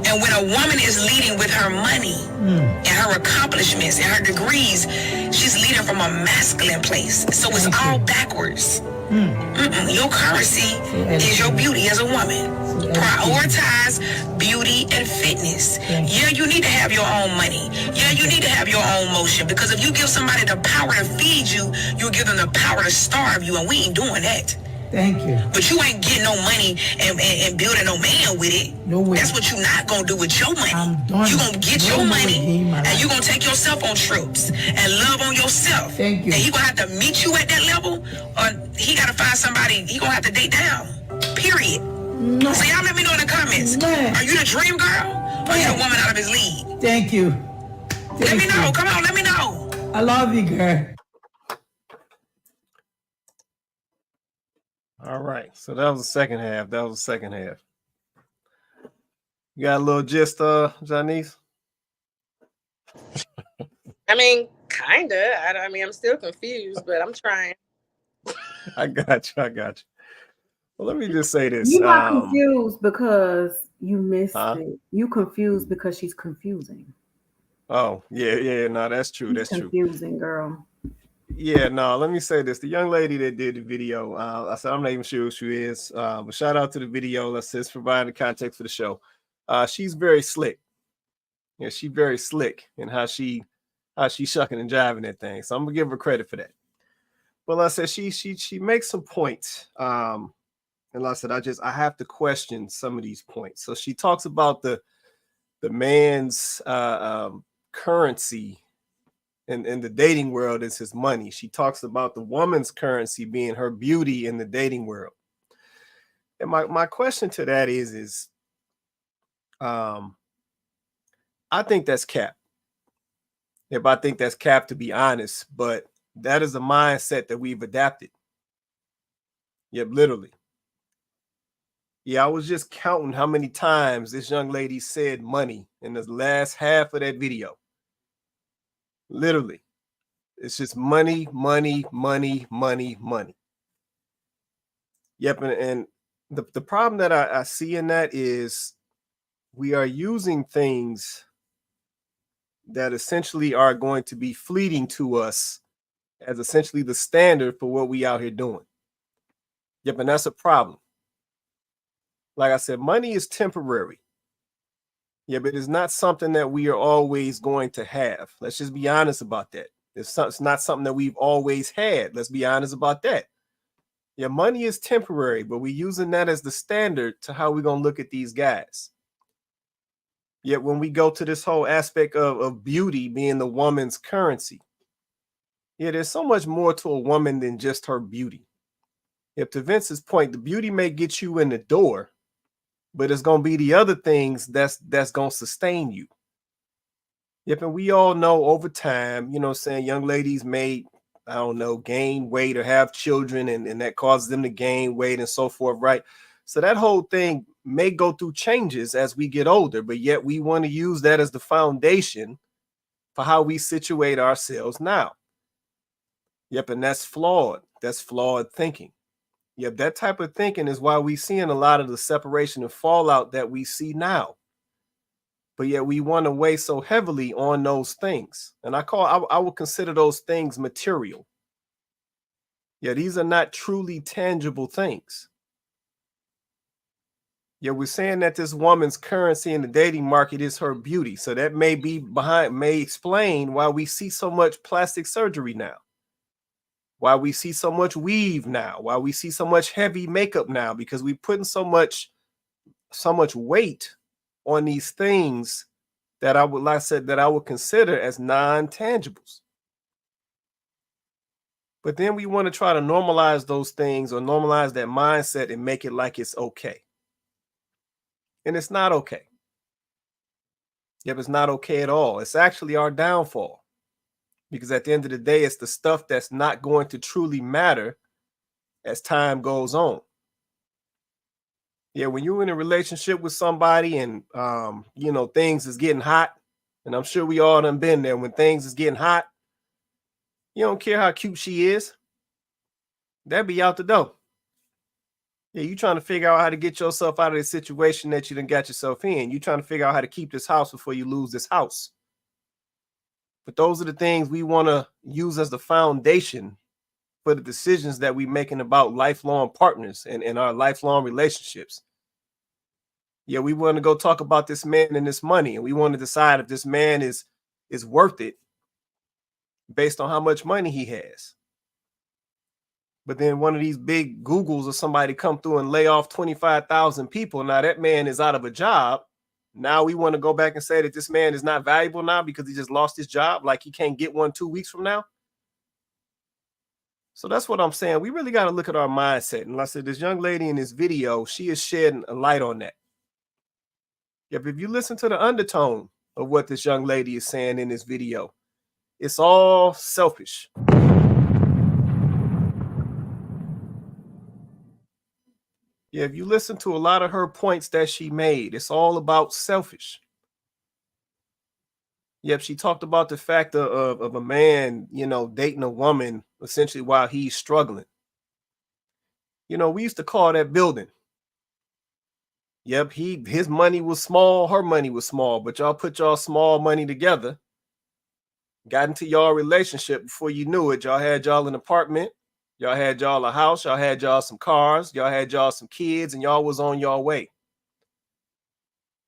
And when a woman is leading with her money and her accomplishments and her degrees, she's leading from a masculine place. So it's all backwards. Your currency is your beauty as a woman. Prioritize beauty and fitness. Yeah, you need to have your own money. Yeah, you need to have your own motion. Because if you give somebody the power to feed you, you'll give them the power to starve you. And we ain't doing that. Thank you. But you ain't getting no money and building no man with it. No way. That's what you not gonna do with your money. I'm done. You gonna get your money and you gonna take yourself on trips and love on yourself. Thank you. And he gonna have to meet you at that level, or he gotta find somebody he gonna have to date down. Period. No. So y'all let me know in the comments. Man. Are you the dream girl or you the woman out of his league? Thank you. Let me know. Come on, let me know. I love you, girl. All right. So that was the second half. You got a little gist, Janice? I mean, kinda. I mean, I'm still confused, but I'm trying. I got you. Well, let me just say this. You are confused because you missed it. You confused because she's confusing. Oh, yeah. No, that's true. That's confusing, girl. Yeah, no, let me say this. The young lady that did the video, I said, I'm not even sure who she is, but shout out to the video. Let's just provide the context for the show. She's very slick. Yeah, she's very slick in how she's shucking and jiving that thing. So I'm gonna give her credit for that. But like I said, she makes some points. And like I said, I have to question some of these points. So she talks about the man's currency in the dating world is his money. She talks about the woman's currency being her beauty in the dating world. And my question to that is I think that's cap. If I think that's cap, to be honest, but that is a mindset that we've adapted. Yep, literally. Yeah, I was just counting how many times this young lady said money in the last half of that video. Literally. It's just money, money, money, money, money. Yep, and the problem that I see in that is we are using things that essentially are going to be fleeting to us as essentially the standard for what we out here doing. Yep, and that's a problem. Like I said, money is temporary. Yeah, but it's not something that we are always going to have. Let's just be honest about that. It's not something that we've always had. Let's be honest about that. Yeah, money is temporary, but we're using that as the standard to how we're going to look at these guys. Yet when we go to this whole aspect of beauty being the woman's currency, yeah, there's so much more to a woman than just her beauty. Yep, to Vince's point, the beauty may get you in the door, but it's going to be the other things that's going to sustain you. Yep, and we all know over time, you know, saying young ladies may, I don't know, gain weight or have children, and that causes them to gain weight and so forth, right? So that whole thing may go through changes as we get older, but yet we want to use that as the foundation for how we situate ourselves now. Yep, and that's flawed. That's flawed thinking. Yep, that type of thinking is why we seeing a lot of the separation and fallout that we see now. But yet we want to weigh so heavily on those things. And I would consider those things material. Yeah, these are not truly tangible things. Yeah, we're saying that this woman's currency in the dating market is her beauty. So that may explain why we see so much plastic surgery now. Why we see so much weave now, why we see so much heavy makeup now, because we're putting so much weight on these things that I would consider as non-tangibles. But then we want to try to normalize those things or normalize that mindset and make it like it's okay. And it's not okay. Yep, it's not okay at all. It's actually our downfall. Because at the end of the day, it's the stuff that's not going to truly matter as time goes on. Yeah, when you're in a relationship with somebody and, you know, things is getting hot, and I'm sure we all done been there, when things is getting hot, you don't care how cute she is. That'd be out the door. Yeah, you trying to figure out how to get yourself out of the situation that you done got yourself in. You trying to figure out how to keep this house before you lose this house. But those are the things we want to use as the foundation for the decisions that we're making about lifelong partners and our lifelong relationships. Yeah, we want to go talk about this man and this money, and we want to decide if this man is worth it based on how much money he has. But then one of these big Googles or somebody come through and lay off 25,000 people. Now that man is out of a job. Now we want to go back and say that this man is not valuable now because he just lost his job, like he can't get one 2 weeks from now. So that's what I'm saying. We really got to look at our mindset. And like I said, this young lady in this video, she is shedding a light on that. Yep, if you listen to the undertone of what this young lady is saying in this video, it's all selfish. Yeah, if you listen to a lot of her points that she made, it's all about selfish. Yep, she talked about the fact of a man, you know, dating a woman essentially while he's struggling. You know, we used to call that building. Yep, his money was small, her money was small, but y'all put y'all small money together, got into y'all relationship. Before you knew it, y'all had y'all an apartment, y'all had y'all a house, y'all had y'all some cars, y'all had y'all some kids, and y'all was on y'all way.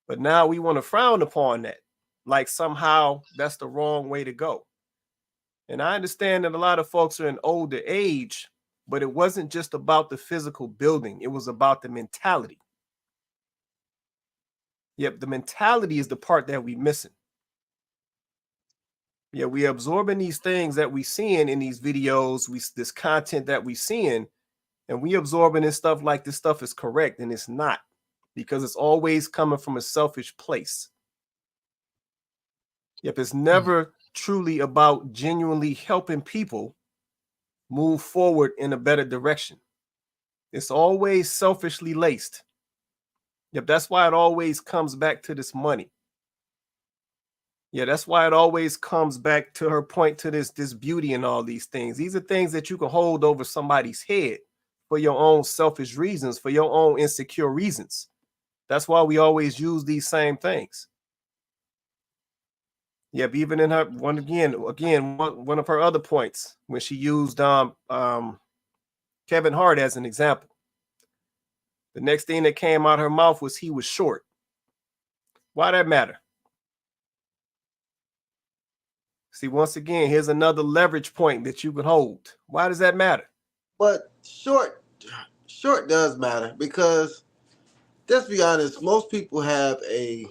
But now we want to frown upon that, like somehow that's the wrong way to go. And I understand that a lot of folks are in older age, but it wasn't just about the physical building. It was about the mentality. Yep, the mentality is the part that we missing. Yeah, we absorbing these things that we seeing in these videos, this content that we seeing, and we absorbing this stuff like this stuff is correct, and it's not, because it's always coming from a selfish place. Yep, it's never truly about genuinely helping people move forward in a better direction. It's always selfishly laced. Yep, that's why it always comes back to this money. Yeah, that's why it always comes back to her point to this beauty and all these things. These are things that you can hold over somebody's head for your own selfish reasons, for your own insecure reasons. That's why we always use these same things. Yeah, but even in her one of her other points when she used Kevin Hart as an example. The next thing that came out of her mouth was he was short. Why that matter? See, once again, here's another leverage point that you can hold. Why does that matter? But short does matter because, let's be honest, most people have a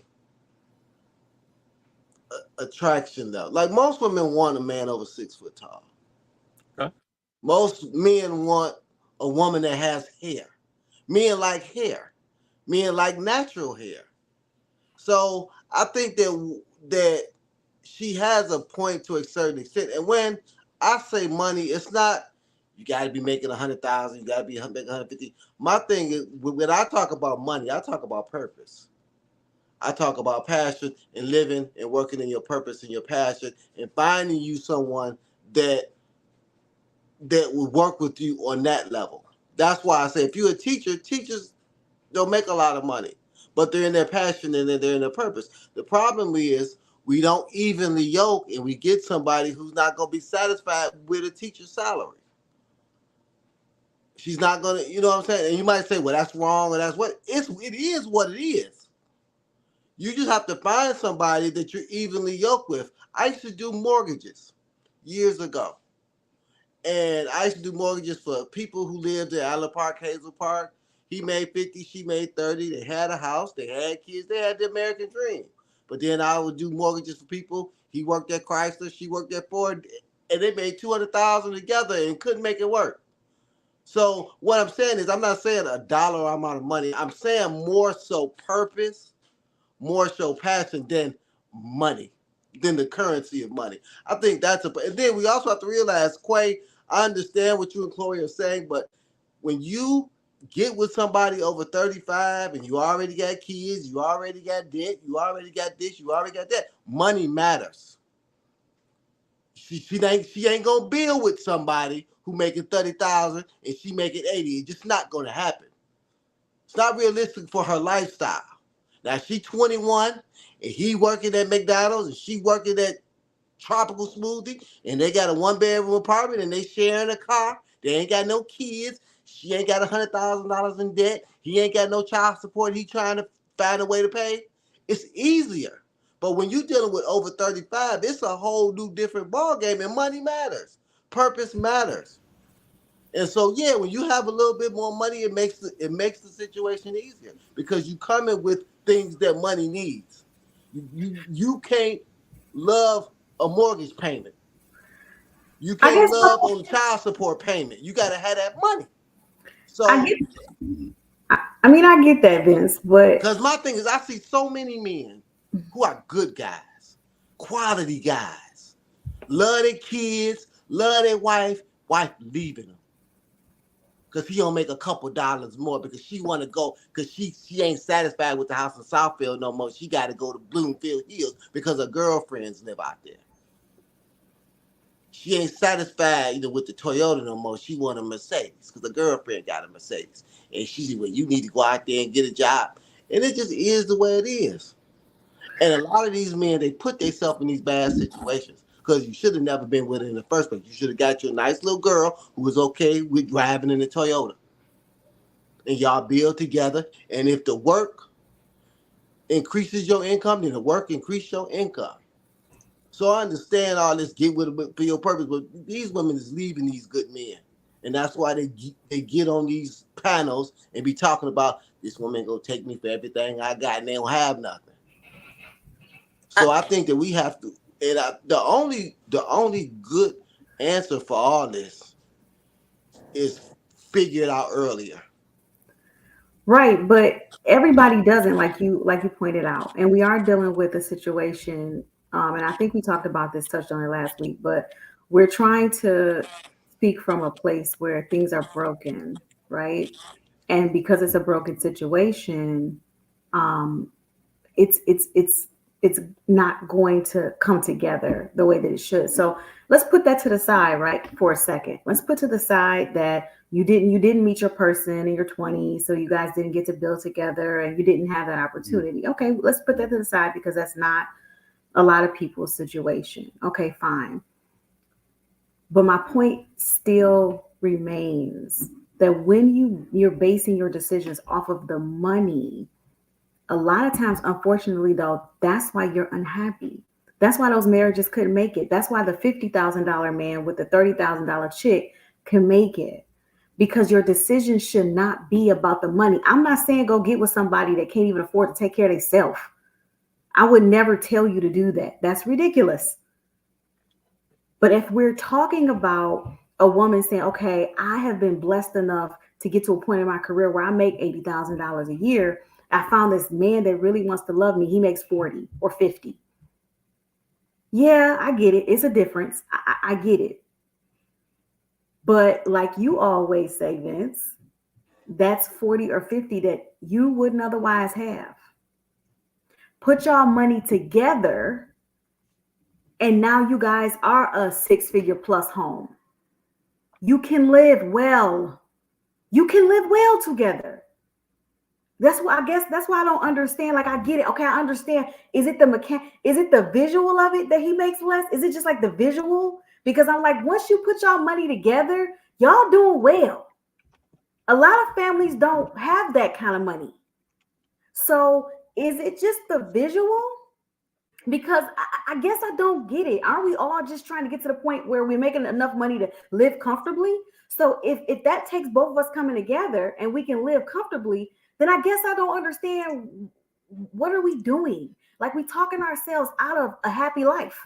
attraction though. Like most women want a man over 6 foot tall. Okay. Most men want a woman that has hair. Men like hair. Men like natural hair. So I think that she has a point to a certain extent. And when I say money, it's not you got to be making 100,000. You got to be making 150. My thing is when I talk about money, I talk about purpose. I talk about passion and living and working in your purpose and your passion and finding you someone that will work with you on that level. That's why I say if you're a teacher, teachers don't make a lot of money, but they're in their passion and they're in their purpose. The problem is we don't evenly yoke and we get somebody who's not going to be satisfied with a teacher's salary. She's not going to, you know what I'm saying? And you might say, well, that's wrong or that's what it is what it is. You just have to find somebody that you're evenly yoked with. I used to do mortgages years ago. And I used to do mortgages for people who lived in Allen Park, Hazel Park. He made 50, she made 30. They had a house, they had kids, they had the American dream. But then I would do mortgages for people. He worked at Chrysler, she worked at Ford, and they made $200,000 together and couldn't make it work. So what I'm saying is I'm not saying a dollar amount of money. I'm saying more so purpose, more so passion than money, than the currency of money. I think that's and then we also have to realize, Quay, I understand what you and Chloe are saying, but when you get with somebody over 35 and you already got kids, you already got debt, you already got this, you already got that, money matters. She ain't gonna build with somebody who making 30,000 and she making 80. It's just not gonna happen. It's not realistic for her lifestyle. Now she 21 and he working at McDonald's and she working at Tropical Smoothie and they got a 1-bedroom apartment and they sharing a car. They ain't got no kids. She ain't got $100,000 in debt. He ain't got no child support. He trying to find a way to pay. It's easier. But when you dealing with over 35, it's a whole new different ball game, and money matters. Purpose matters. And so, yeah, when you have a little bit more money, it makes the situation easier because you come in with things that money needs. You can't love a mortgage payment. You can't love on a child support payment. You got to have that money. So I get that, Vince, but because my thing is, I see so many men who are good guys, quality guys, love their kids, love their wife leaving them. Because he don't make a couple dollars more because she want to go because she ain't satisfied with the house in Southfield no more. She got to go to Bloomfield Hills because her girlfriends live out there. She ain't satisfied either with the Toyota no more. She want a Mercedes because the girlfriend got a Mercedes. And she said, well, you need to go out there and get a job. And it just is the way it is. And a lot of these men, they put themselves in these bad situations because you should have never been with her in the first place. You should have got you a nice little girl who was okay with driving in the Toyota. And y'all build together. And if the work increases your income, then the work increases your income. So I understand all this get with it for your purpose, but these women is leaving these good men. And that's why they get on these panels and be talking about this woman gonna take me for everything I got and they don't have nothing. So I think that we have to, and the only good answer for all this is figure it out earlier. Right, but everybody doesn't, like you pointed out, and we are dealing with a situation and I think we talked about this, touched on it last week, but we're trying to speak from a place where things are broken, right? And because it's a broken situation, it's not going to come together the way that it should. So let's put that to the side, right, for a second. Let's put to the side that you didn't meet your person in your 20s, so you guys didn't get to build together and you didn't have that opportunity. Okay, let's put that to the side because that's not a lot of people's situation. Okay, fine. But my point still remains that when you're basing your decisions off of the money, a lot of times, unfortunately, though, that's why you're unhappy. That's why those marriages couldn't make it. That's why the $50,000 man with the $30,000 chick can make it, because your decision should not be about the money. I'm not saying go get with somebody that can't even afford to take care of themselves. I would never tell you to do that. That's ridiculous. But if we're talking about a woman saying, okay, I have been blessed enough to get to a point in my career where I make $80,000 a year. I found this man that really wants to love me. He makes 40 or 50. Yeah, I get it. It's a difference. I get it. But like you always say, Vince, that's 40 or 50 that you wouldn't otherwise have. Put y'all money together, and now you guys are a 6-figure plus home. You can live well. You can live well together. That's why I don't understand. Like, I get it. Okay, I understand. Is it the visual of it that he makes less? Is it just like the visual? Because I'm like, once you put y'all money together, y'all doing well. A lot of families don't have that kind of money. So is it just the visual? Because I guess I don't get it. Aren't we all just trying to get to the point where we're making enough money to live comfortably? So if that takes both of us coming together and we can live comfortably, then I guess I don't understand, what are we doing? Like, we talking ourselves out of a happy life.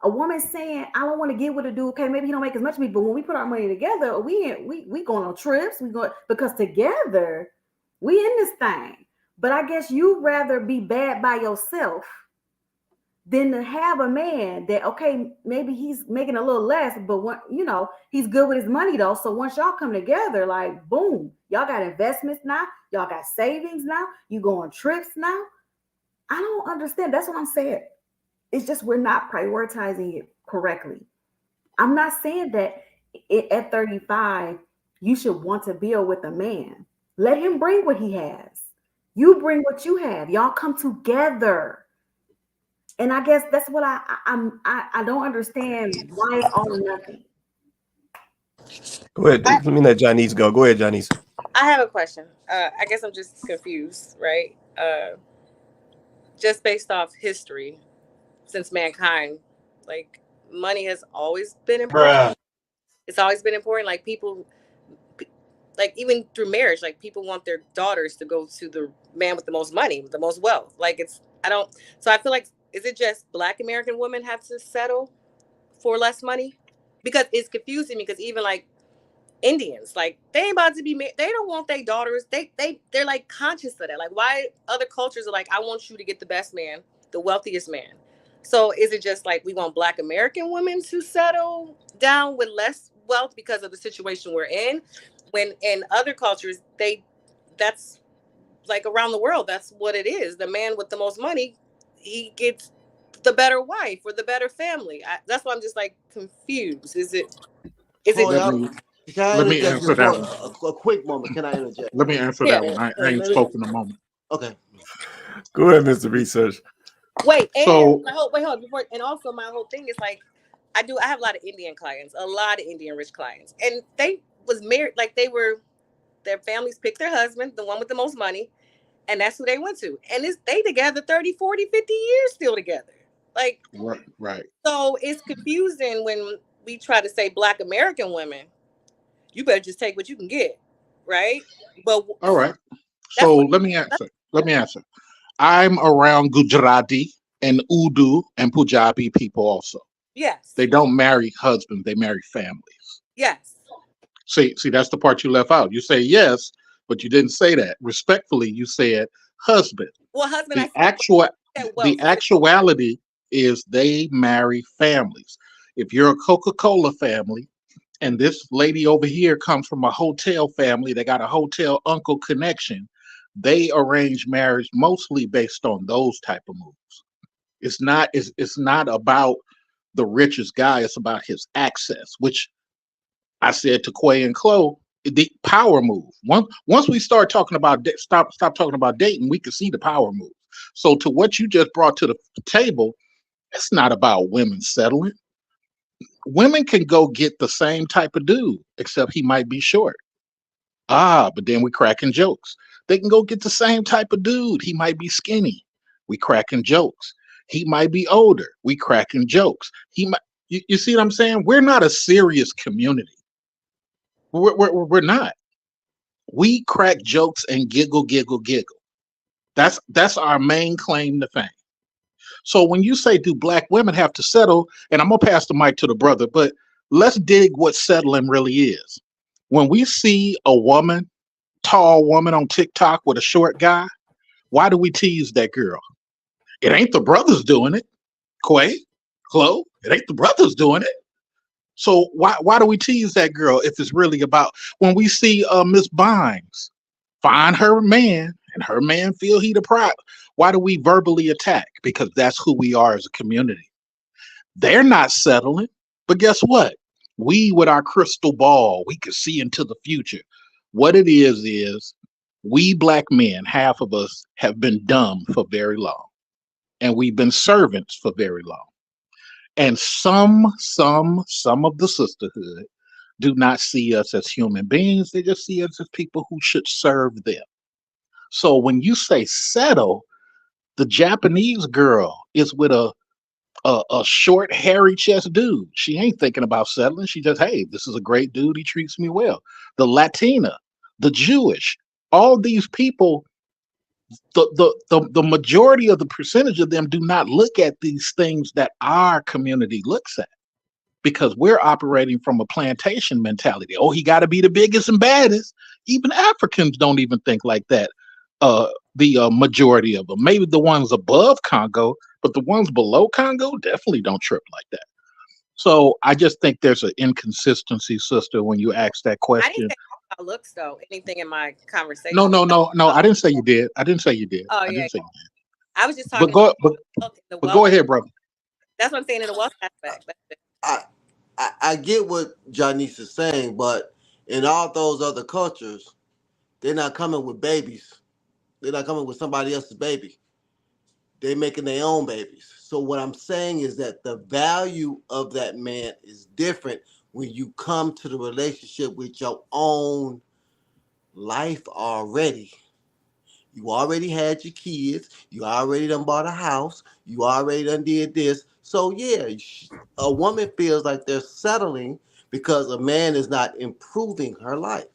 A woman saying, I don't want to get with a dude. Okay, maybe he don't make as much of me, but when we put our money together, we going on trips. We go because together we in this thing. But I guess you'd rather be bad by yourself than to have a man that, okay, maybe he's making a little less, but he's good with his money though. So once y'all come together, like, boom, y'all got investments now, y'all got savings now, you go on trips now. I don't understand. That's what I'm saying. It's just we're not prioritizing it correctly. I'm not saying that at 35 you should want to build with a man. Let him bring what he has. You bring what you have. Y'all come together. And I guess that's what I don't understand, why it's all or nothing. Go ahead. Let me let Janice go. Go ahead, Janice. I have a question. I guess I'm just confused, right? Just based off history, since mankind, like, money has always been important. Bruh. It's always been important. Like, people, like, even through marriage, like, people want their daughters to go to the man with the most money, with the most wealth. Like, so I feel like, is it just Black American women have to settle for less money? Because it's confusing me, because even like Indians, like, they ain't about to be married. They don't want their daughters. They're like conscious of that. Like, why other cultures are like, I want you to get the best man, the wealthiest man. So is it just like we want Black American women to settle down with less wealth because of the situation we're in? When in other cultures, that's like around the world, that's what it is. The man with the most money, he gets the better wife or the better family. That's why I'm just like confused. Is it? Let me answer that one. A quick moment. Can I interject? Let me answer that one. I ain't spoken a moment. Okay. Go ahead, Mr. Research. Wait, hold before, and also my whole thing is like, I have a lot of Indian clients, a lot of Indian rich clients, and they was married, like, their families picked their husband, the one with the most money, and that's who they went to, and they together 30, 40, 50 years still together. Like, right. So it's confusing when we try to say Black American women, you better just take what you can get, right? But all right. So let me answer. I'm around Gujarati and Urdu and Punjabi people also. Yes. They don't marry husbands, they marry families. Yes. See, that's the part you left out. You say yes, but you didn't say that. Respectfully, you said husband. Well, husband, The actuality is they marry families. If you're a Coca-Cola family and this lady over here comes from a hotel family, they got a hotel uncle connection, they arrange marriage mostly based on those type of moves. It's not about the richest guy, it's about his access, which I said to Quay and Chloe, the power move. Once we start talking about stop talking about dating, we can see the power move. So to what you just brought to the table, it's not about women settling. Women can go get the same type of dude, except he might be short. But then we cracking jokes. They can go get the same type of dude. He might be skinny. We cracking jokes. He might be older. We cracking jokes. He might. You see what I'm saying? We're not a serious community. We're not. We crack jokes and giggle. That's our main claim to fame. So when you say, do black women have to settle? And I'm gonna pass the mic to the brother, but let's dig what settling really is. When we see a woman, tall woman on TikTok with a short guy, why do we tease that girl? It ain't the brothers doing it. Quay, Chloe, it ain't the brothers doing it. So why do we tease that girl if it's really about when we see Miss Bynes find her man and her man feel he deprived? Why do we verbally attack? Because that's who we are as a community. They're not settling, but guess what? We with our crystal ball, we can see into the future. What it is we black men, half of us have been dumb for very long, and we've been servants for very long. And some of the sisterhood do not see us as human beings. They just see us as people who should serve them. So when you say settle, the Japanese girl is with a short, hairy chest dude. She ain't thinking about settling. She just, hey, this is a great dude. He treats me well. The Latina, the Jewish, all these people, the majority of the percentage of them do not look at these things that our community looks at, because we're operating from a plantation mentality. Oh, he got to be the biggest and baddest. Even Africans don't even think like that. The majority of them, maybe the ones above Congo, but the ones below Congo definitely don't trip like that. So I just think there's an inconsistency, sister, when you ask that question. I didn't say about looks though. Anything in my conversation? No. I didn't say you did. Oh, yeah. I didn't say you did. I was just talking. But go ahead, brother. That's what I'm saying in the wealth aspect. I get what Janice is saying, but in all those other cultures, they're not coming with babies. They're not coming with somebody else's baby. They're making their own babies. So what I'm saying is that the value of that man is different when you come to the relationship with your own life already. You already had your kids. You already done bought a house. You already done did this. So yeah, a woman feels like they're settling because a man is not improving her life.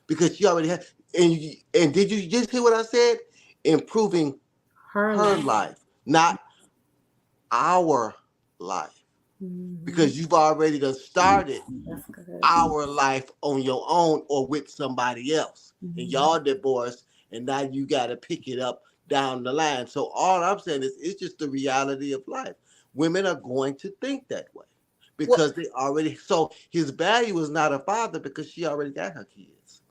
Because she already had, and did you just hear what I said? Improving her life, not our life. Mm-hmm. Because you've already done started our life on your own or with somebody else. Mm-hmm. And y'all divorced, and now you got to pick it up down the line. So all I'm saying is it's just the reality of life. Women are going to think that way because they already, so his value is not a father because she already got her kids.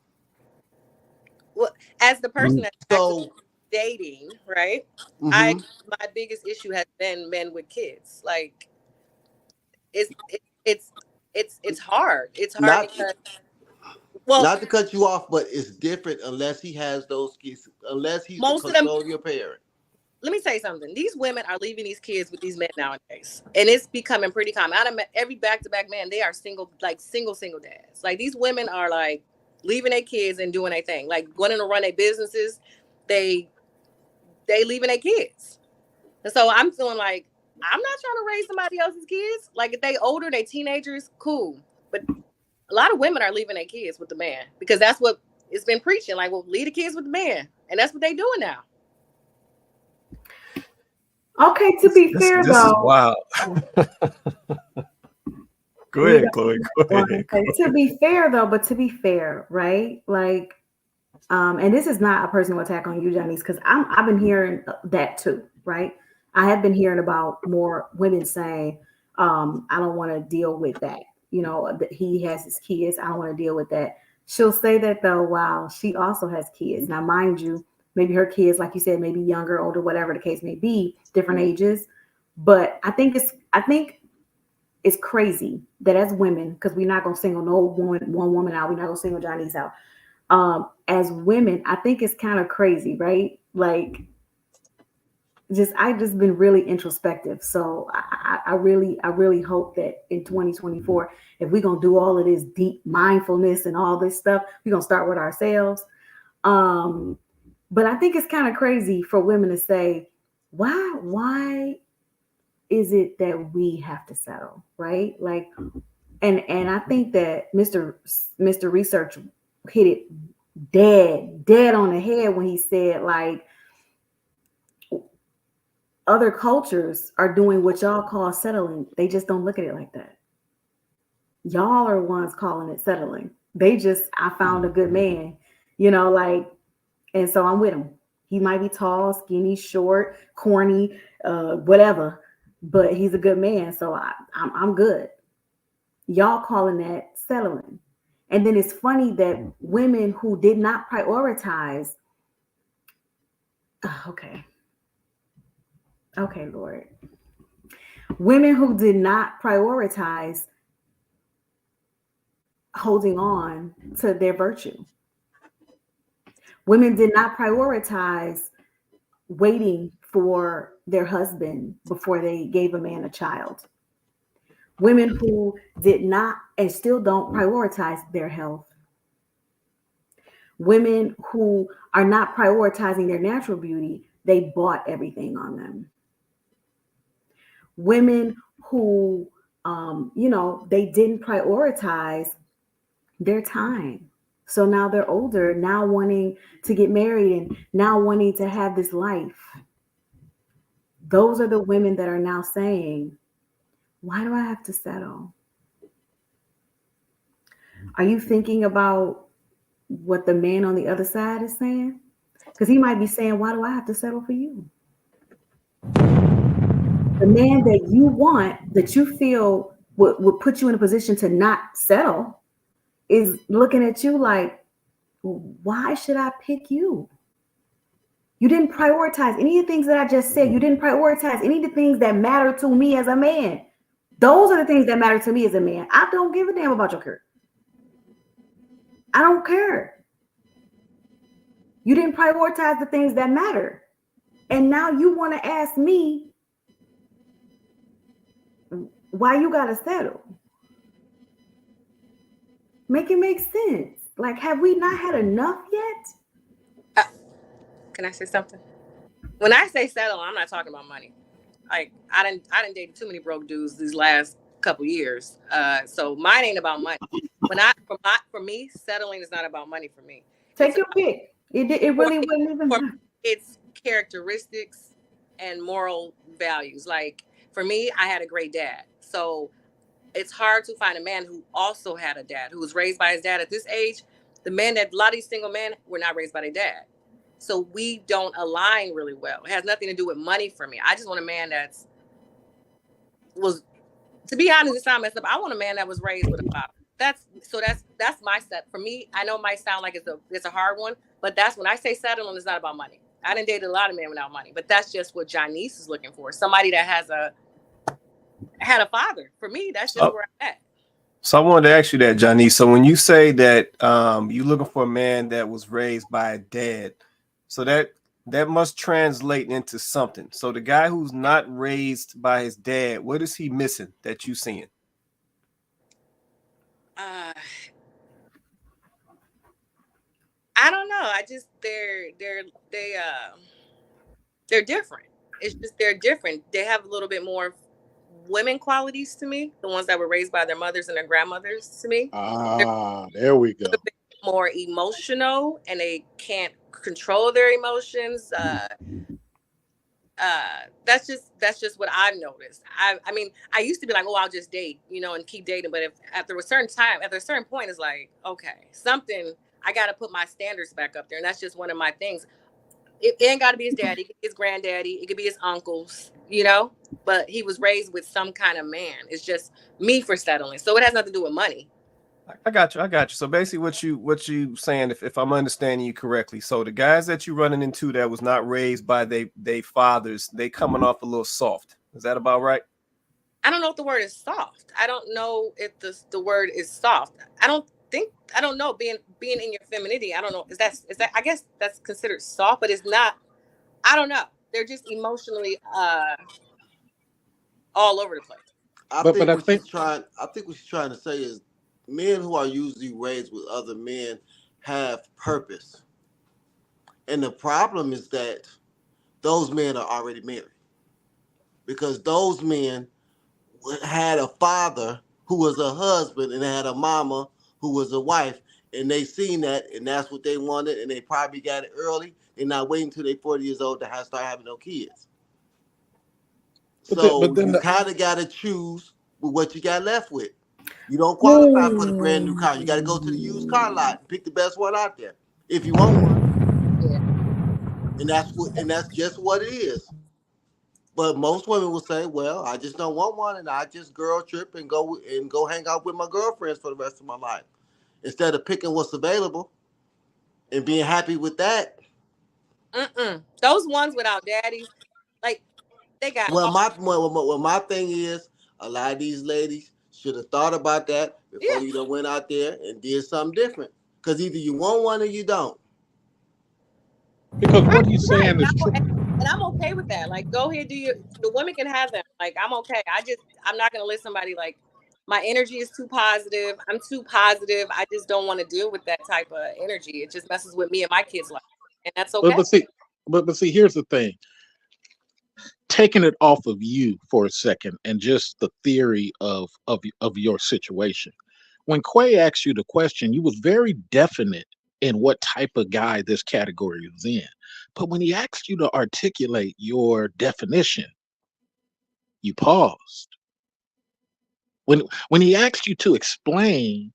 Well, as the person that's actually dating, right? Mm-hmm. My biggest issue has been men with kids. Like, it's hard. It's hard because, not to cut you off, but it's different unless he has those kids. Unless he's a custodial parent. Let me tell you something. These women are leaving these kids with these men nowadays, and it's becoming pretty common. Out of every back-to-back man, they are single dads. Like, these women are like leaving their kids and doing their thing, like wanting to run their businesses. They leaving their kids, and so I'm feeling like I'm not trying to raise somebody else's kids. Like, if they older, they teenagers, cool. But a lot of women are leaving their kids with the man because that's what it's been preaching. Like, well, leave the kids with the man, and that's what they doing now. Okay, to be fair, this though. Is wow. Go ahead, Chloe. Go ahead. Okay, to be fair, right? Like, and this is not a personal attack on you, Janice, because I've been hearing that too, right? I have been hearing about more women saying, I don't want to deal with that. You know, that he has his kids. I don't want to deal with that. She'll say that though while she also has kids. Now, mind you, maybe her kids, like you said, maybe younger, older, whatever the case may be, different ages. But I think it's crazy that as women, because we're not gonna single one woman out, we're not gonna single Johnny's out. As women, I think it's kind of crazy, right? Like, I've just been really introspective. So I really hope that in 2024, if we're gonna do all of this deep mindfulness and all this stuff, we're gonna start with ourselves. But I think it's kind of crazy for women to say, why is it that we have to settle, right? Like, and I think that Mr. Research hit it dead on the head when he said, like, other cultures are doing what y'all call settling. They just don't look at it like that. Y'all are ones calling it settling. They just, I found a good man, you know, like, and so I'm with him. He might be tall, skinny, short, corny, whatever, but he's a good man. So I'm good. Y'all calling that settling. And then it's funny that women who did not prioritize, okay, Lord. Women who did not prioritize holding on to their virtue. Women did not prioritize waiting for their husband before they gave a man a child. Women who did not and still don't prioritize their health. Women who are not prioritizing their natural beauty, they bought everything on them. Women who, they didn't prioritize their time. So now they're older, now wanting to get married and now wanting to have this life. Those are the women that are now saying, why do I have to settle? Are you thinking about what the man on the other side is saying? Because he might be saying, why do I have to settle for you? The man that you want, that you feel would put you in a position to not settle, is looking at you like, why should I pick you? You didn't prioritize any of the things that I just said. You didn't prioritize any of the things that matter to me as a man. Those are the things that matter to me as a man. I don't give a damn about your career. I don't care. You didn't prioritize the things that matter. And now you want to ask me why you got to settle. Make it make sense. Like, have we not had enough yet? Can I say something? When I say settle, I'm not talking about money. Like, I didn't date too many broke dudes these last couple years. So mine ain't about money. For me, settling is not about money for me. Take your pick. It really wouldn't even matter. It's characteristics and moral values. Like, for me, I had a great dad. So it's hard to find a man who also had a dad, who was raised by his dad. At this age, a lot of these single men were not raised by their dad. So we don't align really well. It has nothing to do with money for me. I just want a man to be honest, it sounds messed up. I want a man that was raised with a father. That's my set. For me, I know it might sound like it's a hard one, but that's when I say settling, it's not about money. I didn't date a lot of men without money, but that's just what Janice is looking for. Somebody that had a father. For me, that's just where I'm at. So I wanted to ask you that, Janice. So when you say that you're looking for a man that was raised by a dad, so that must translate into something. So the guy who's not raised by his dad, what is he missing that you seeing? I don't know. I just they're different. It's just they're different. They have a little bit more women qualities to me. The ones that were raised by their mothers and their grandmothers to me. There we go. A bit more emotional, and they can't control their emotions. That's just what I've noticed. I mean, I used to be like, oh, I'll just date, and keep dating. But if after a certain point, it's like, okay, I got to put my standards back up there. And that's just one of my things. It ain't got to be his daddy. It could be his granddaddy. It could be his uncles, you know. But he was raised with some kind of man. It's just me for settling. So it has nothing to do with money. I got you. So basically, what you saying, if I'm understanding you correctly, so the guys that you running into that was not raised by they fathers, they coming off a little soft. Is that about right? I don't know if the word is soft. I don't know if the word is soft. I don't know. Being in your femininity, I don't know. Is that I guess that's considered soft, but it's not. I don't know. They're just emotionally all over the place. I think what she's trying to say is men who are usually raised with other men have purpose. And the problem is that those men are already married. Because those men had a father who was a husband and had a mama who was a wife, and they seen that, and that's what they wanted, and they probably got it early and not waiting until they're 40 years old to start having no kids. So you kind of got to choose with what you got left with. You don't qualify for the brand new car. You got to go to the used car lot and pick the best one out there if you want one. Yeah. And that's just what it is. But most women will say, "Well, I just don't want one, and I just girl trip and go hang out with my girlfriends for the rest of my life," instead of picking what's available and being happy with that. Those ones without daddies, like they got. Well, my thing is, a lot of these ladies should have thought about that before you done went out there and did something different. Because either you want one or you don't. Because what he's saying is true. And I'm okay with that. Like, go ahead, the women can have them. Like, I'm okay. I'm not going to let somebody, like, my energy is too positive. I'm too positive. I just don't want to deal with that type of energy. It just messes with me and my kids' life. And that's okay. But see, here's the thing. Taking it off of you for a second and just the theory of your situation. When Quay asked you the question, you was very definite in what type of guy this category is in. But when he asked you to articulate your definition, you paused. When he asked you to explain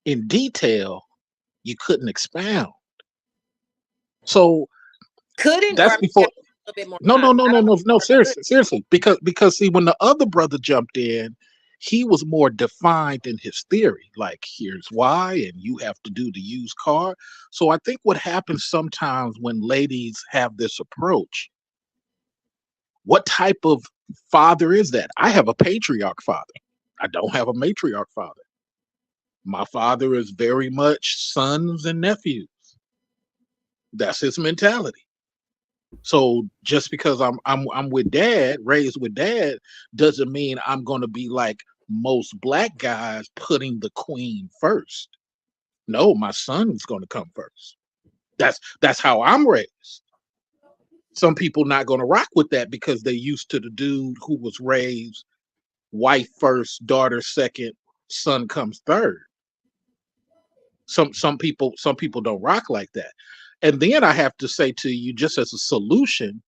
in detail, you couldn't expound. So couldn't that's before. A bit more No, seriously. Because see, when the other brother jumped in, he was more defined in his theory. Like, here's why, and you have to do the used car. So I think what happens sometimes when ladies have this approach, what type of father is that? I have a patriarch father. I don't have a matriarch father. My father is very much sons and nephews. That's his mentality. So just because I'm with dad, raised with dad, doesn't mean I'm going to be like most black guys putting the queen first. No, my son's going to come first. That's how I'm raised. Some people not going to rock with that because they're used to the dude who was raised wife first, daughter second, son comes third. Some people don't rock like that. And then I have to say to you, just as a solution,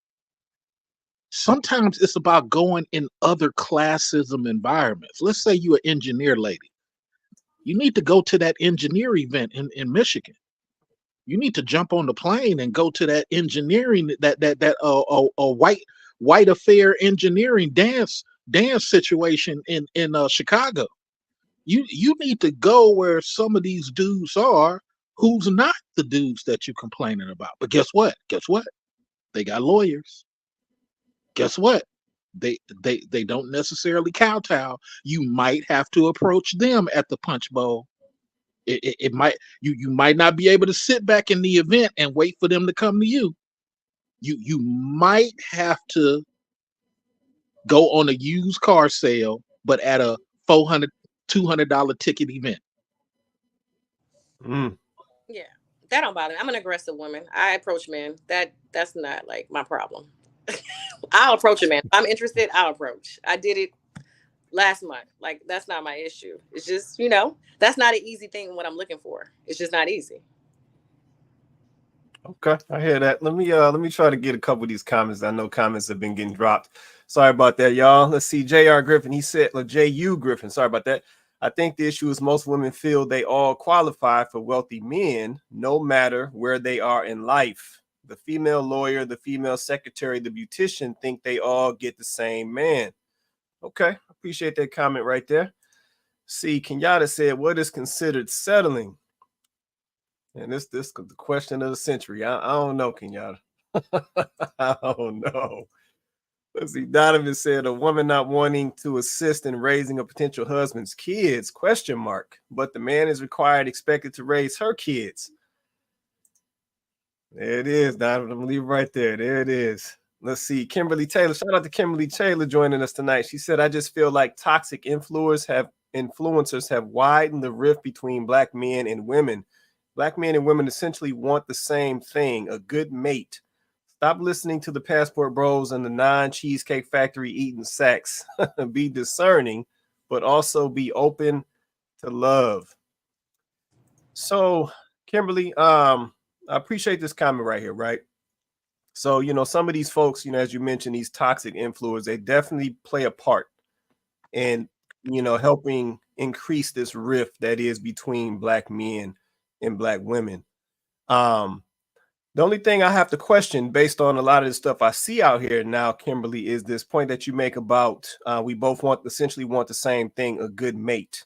sometimes it's about going in other classism environments. Let's say you're an engineer lady. You need to go to that engineer event in Michigan. You need to jump on the plane and go to that engineering, that white affair engineering dance situation in Chicago. You need to go where some of these dudes are who's not the dudes that you're complaining about. But guess what? They got lawyers. Guess what? They don't necessarily kowtow. You might have to approach them at the punch bowl. It might you might not be able to sit back in the event and wait for them to come to you. You might have to go on a used car sale, but at a $200 ticket event. Yeah, that don't bother me. I'm an aggressive woman. I approach men. That's not like my problem. I'll approach a man. If I'm interested, I'll approach. I did it last month. Like, that's not my issue. It's just, that's not an easy thing what I'm looking for. It's just not easy. Okay, I hear that. Let me try to get a couple of these comments. I know comments have been getting dropped. Sorry about that, y'all. Let's see. J.R. Griffin, he said, J.U. Griffin, sorry about that. I think the issue is most women feel they all qualify for wealthy men, no matter where they are in life. the female lawyer, the female secretary, the beautician think they all get the same man. Okay, appreciate that comment right there. See, Kenyatta said, what is considered settling? And this the question of the century. I don't know, Kenyatta. I don't know. Let's see. Donovan said, a woman not wanting to assist in raising a potential husband's kids, ? But the man is expected to raise her kids. There it is, Donovan. I'm going to leave it right there. There it is. Let's see. Kimberly Taylor. Shout out to Kimberly Taylor joining us tonight. She said, I just feel like toxic influencers have widened the rift between black men and women. Black men and women essentially want the same thing, a good mate. Stop listening to the passport bros and the non-Cheesecake Factory eating sacks. Be discerning, but also be open to love. So, Kimberly, I appreciate this comment right here, right? So, some of these folks, as you mentioned, these toxic influencers, they definitely play a part in, helping increase this rift that is between black men and black women. The only thing I have to question based on a lot of the stuff I see out here now, Kimberly, is this point that you make about we both essentially want the same thing, a good mate.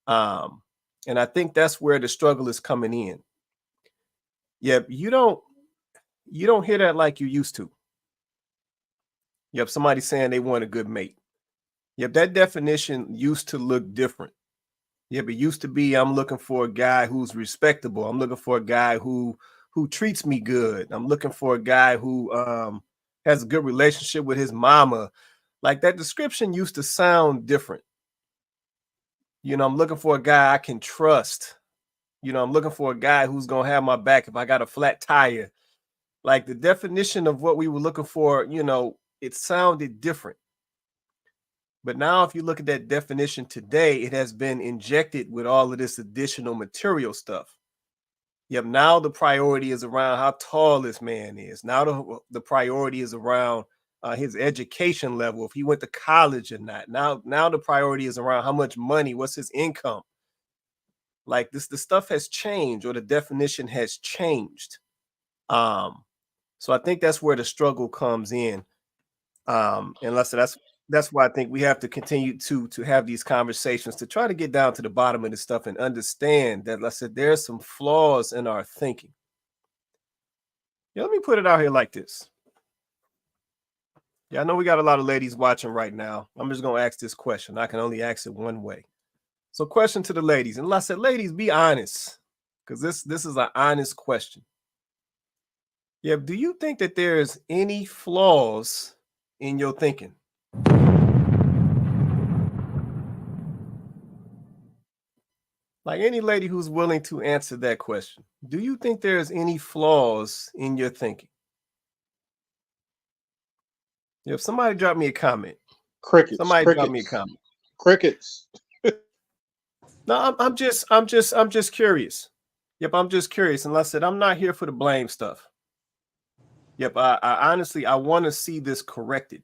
And I think that's where the struggle is coming in. Yep, you don't hear that like you used to. Yep, somebody saying they want a good mate. Yep, that definition used to look different. Yep, it used to be I'm looking for a guy who's respectable. I'm looking for a guy who treats me good. I'm looking for a guy who has a good relationship with his mama. Like that description used to sound different. I'm looking for a guy I can trust. I'm looking for a guy who's going to have my back if I got a flat tire. Like the definition of what we were looking for, it sounded different. But now if you look at that definition today, it has been injected with all of this additional material stuff. Yep, now the priority is around how tall this man is. Now the priority is around his education level, if he went to college or not. Now the priority is around how much money, what's his income. Like the stuff has changed, or the definition has changed. So I think that's where the struggle comes in. And that's why I think we have to continue to have these conversations to try to get down to the bottom of this stuff and understand that, like I said, there's some flaws in our thinking. Yeah, let me put it out here like this. Yeah, I know we got a lot of ladies watching right now. I'm just going to ask this question. I can only ask it one way. So question to the ladies. And like I said, ladies, be honest, because this is an honest question. Yeah, do you think that there's any flaws in your thinking? Like any lady who's willing to answer that question, do you think there's any flaws in your thinking? If somebody drop me a comment. Crickets. Drop me a comment. Crickets. No, I'm just curious. Yep, I'm just curious. And like I said, I'm not here for the blame stuff. Yep, I honestly, I want to see this corrected.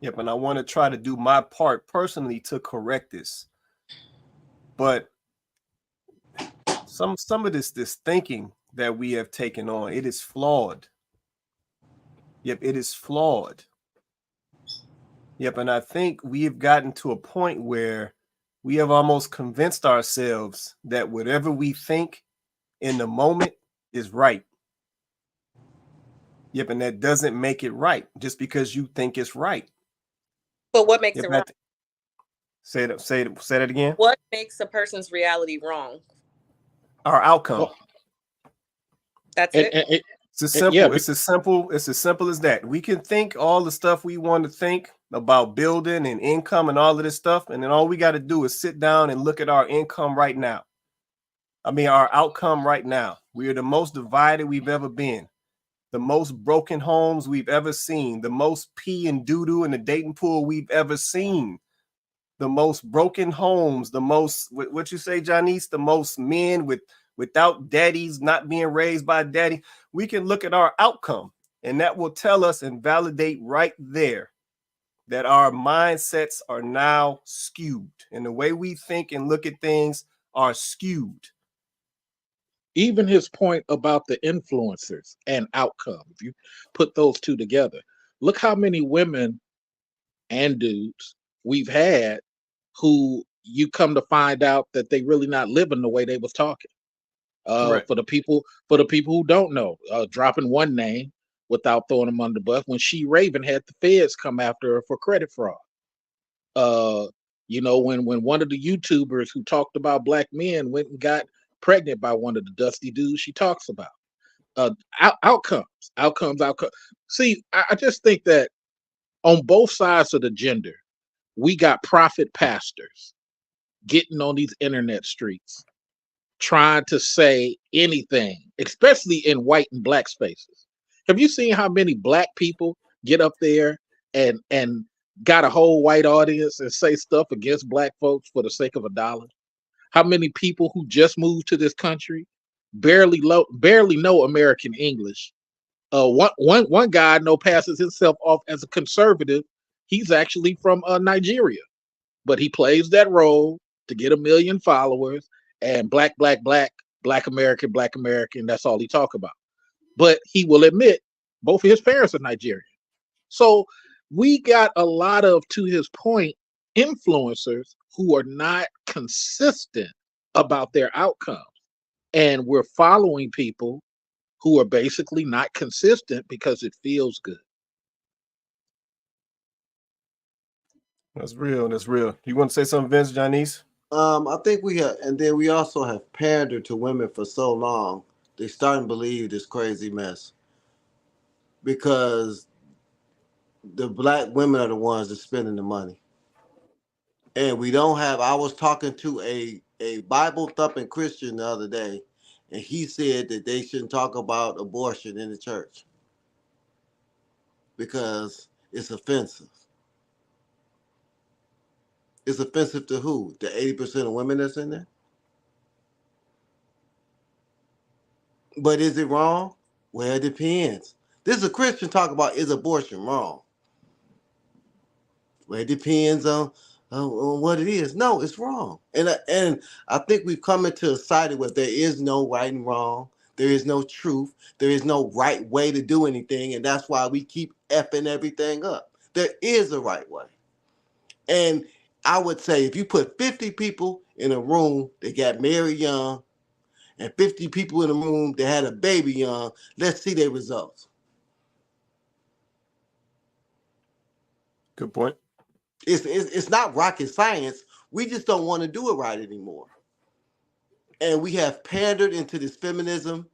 Yep, and I want to try to do my part personally to correct this. But some of this thinking that we have taken on, it is flawed. Yep, it is flawed. Yep, and I think we have gotten to a point where we have almost convinced ourselves that whatever we think in the moment is right. Yep, and that doesn't make it right just because you think it's right. But what makes it wrong? Say that again. What makes a person's reality wrong? Our outcome. Well, that's it. It's as simple. It's as simple as that. We can think all the stuff we want to think about building and income and all of this stuff, and then all we got to do is sit down and look at our income right now. Our outcome right now. We are the most divided we've ever been. The most broken homes we've ever seen. The most pee and doo-doo in the dating pool we've ever seen. The most broken homes. The most, what you say, Janice? The most men without daddies, not being raised by daddy. We can look at our outcome, and that will tell us and validate right there that our mindsets are now skewed, and the way we think and look at things are skewed. even his point about the influencers and outcome, if you put those two together, look how many women and dudes we've had who you come to find out that they really not living the way they was talking. For the people who don't know, dropping one name without throwing them under the bus, when She Raven had the feds come after her for credit fraud. When one of the YouTubers who talked about black men went and got pregnant by one of the dusty dudes she talks about. Outcomes. See, I just think that on both sides of the gender, we got prophet pastors getting on these internet streets trying to say anything, especially in white and black spaces. Have you seen how many black people get up there and got a whole white audience and say stuff against black folks for the sake of $1? How many people who just moved to this country barely know American English? One guy passes himself off as a conservative. He's actually from Nigeria, but he plays that role to get 1 million followers and black American. That's all he talk about. But he will admit both of his parents are Nigerian. So we got a lot of, to his point, influencers who are not consistent about their outcomes. And we're following people who are basically not consistent because it feels good. That's real. You want to say something, Vince, Janice? I think we have, and then we also have pandered to women for so long, they starting to believe this crazy mess. Because the black women are the ones that spending the money. And we don't have, I was talking to a Bible thumping Christian the other day, and he said that they shouldn't talk about abortion in the church because it's offensive. It's offensive to who? The 80% of women that's in there? But is it wrong? Well, it depends. This is a Christian talk about, is abortion wrong? Well, it depends on what it is. No, it's wrong. And I think we've come into a society where there is no right and wrong. There is no truth. There is no right way to do anything. And that's why we keep effing everything up. There is a right way. And I would say if you put 50 people in a room that got married young and 50 people in a room that had a baby young, let's see their results. Good point. It's not rocket science. We just don't want to do it right anymore. And we have pandered into this feminism,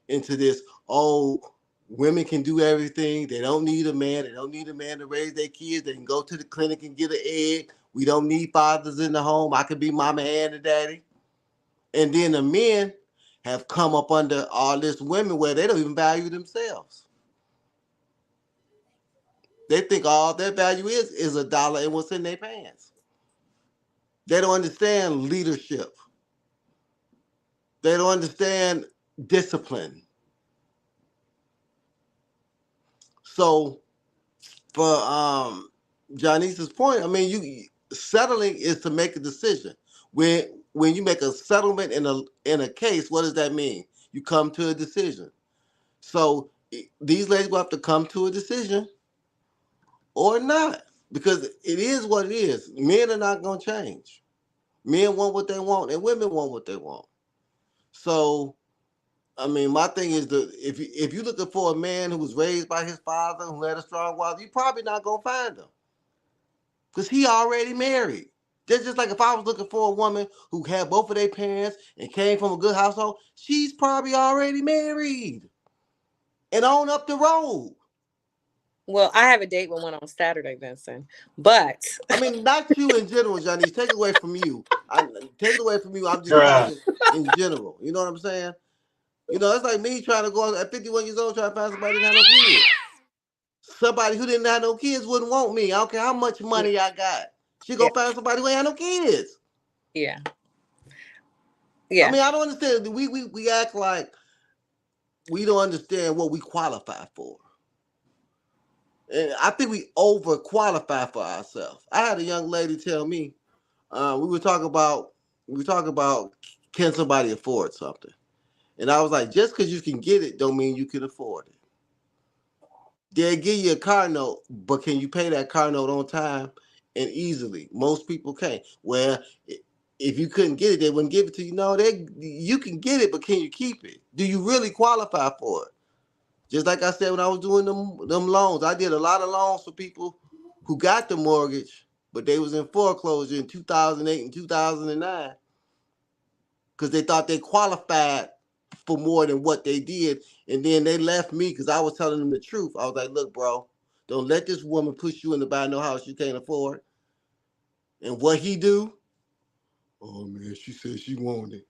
into this, women can do everything. They don't need a man. They don't need a man to raise their kids. They can go to the clinic and get an egg. We don't need fathers in the home. I can be mama and a daddy. And then the men have come up under all this women where they don't even value themselves. They think all their value is $1 and what's in their pants. They don't understand leadership. They don't understand discipline. So for Janice's point, I mean, settling is to make a decision. When you make a settlement in a case, what does that mean? You come to a decision. So these ladies will have to come to a decision or not, because it is what it is. Men are not going to change. Men want what they want, and women want what they want. So, I mean, my thing is if you're looking for a man who was raised by his father, who had a strong wife, you're probably not gonna find him, because he already married. Just like if I was looking for a woman who had both of their parents and came from a good household, she's probably already married and on up the road. Well, I have a date with one on Saturday, Vincent. But I mean, not you in general, Johnny. Take it away from you. Take it away from you. I'm just talking in general. You know what I'm saying? You know, it's like me trying to go at 51 years old, trying to find somebody who didn't have no kids. Somebody who didn't have no kids wouldn't want me. I don't care how much money I got. She gonna find somebody who ain't had no kids. Yeah. I mean, I don't understand. We act like we don't understand what we qualify for. And I think we overqualify for ourselves. I had a young lady tell me, we were talking about can somebody afford something? And I was like, just because you can get it don't mean you can afford it. They'll give you a car note, but can you pay that car note on time and easily? Most people can't. Well, if you couldn't get it, they wouldn't give it to you. No, you can get it, but can you keep it? Do you really qualify for it? Just like I said when I was doing them loans, I did a lot of loans for people who got the mortgage, but they was in foreclosure in 2008 and 2009 because they thought they qualified for more than what they did. And then they left me because I was telling them the truth. I was like, look, bro, don't let this woman push you into buying no house you can't afford. And what he do? Oh, man, she said she wanted it.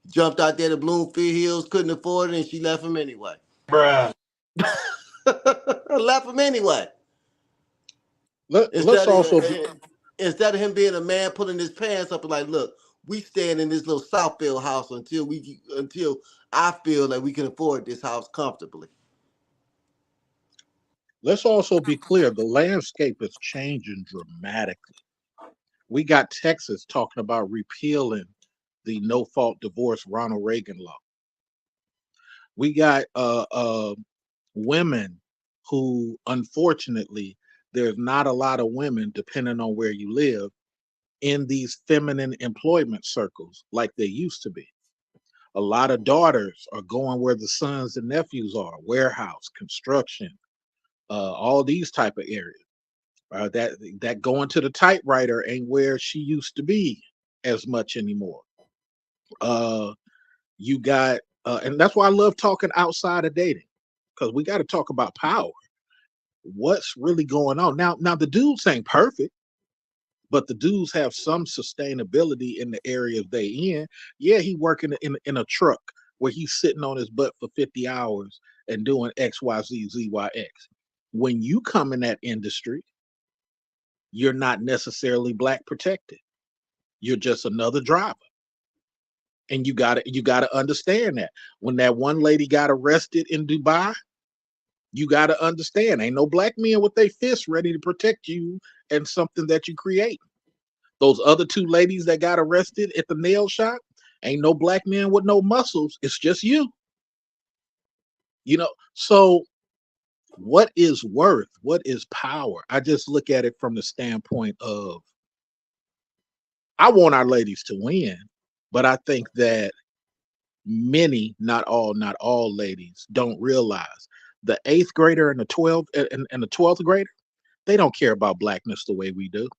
Jumped out there to Bloomfield Hills, couldn't afford it, and she left him anyway. Bruh. Left him anyway. Instead of him being a man pulling his pants up and like, look, we stand in this little Southfield house until I feel like we can afford this house comfortably. Let's also be clear, the landscape is changing dramatically. We got Texas talking about repealing the no-fault divorce Ronald Reagan law. We got women who, unfortunately, there's not a lot of women, depending on where you live, in these feminine employment circles like they used to be. A lot of daughters are going where the sons and nephews are, warehouse, construction, all these type of areas. That going to the typewriter ain't where she used to be as much anymore. You got, and that's why I love talking outside of dating, because we got to talk about power. What's really going on now? Now the dudes ain't perfect, but the dudes have some sustainability in the areas they in. Yeah, he working in a truck where he's sitting on his butt for 50 hours and doing X, Y, Z, Z, Y, X. When you come in that industry, you're not necessarily black protected. You're just another driver. And you gotta understand that. When that one lady got arrested in Dubai, you gotta understand, ain't no black men with their fists ready to protect you and something that you create. Those other two ladies that got arrested at the nail shop, ain't no black men with no muscles. It's just you. You know, so what is worth? What is power? I just look at it from the standpoint of, I want our ladies to win, but I think that many, not all ladies don't realize the 8th grader and the 12th and the 12th grader, they don't care about blackness the way we do.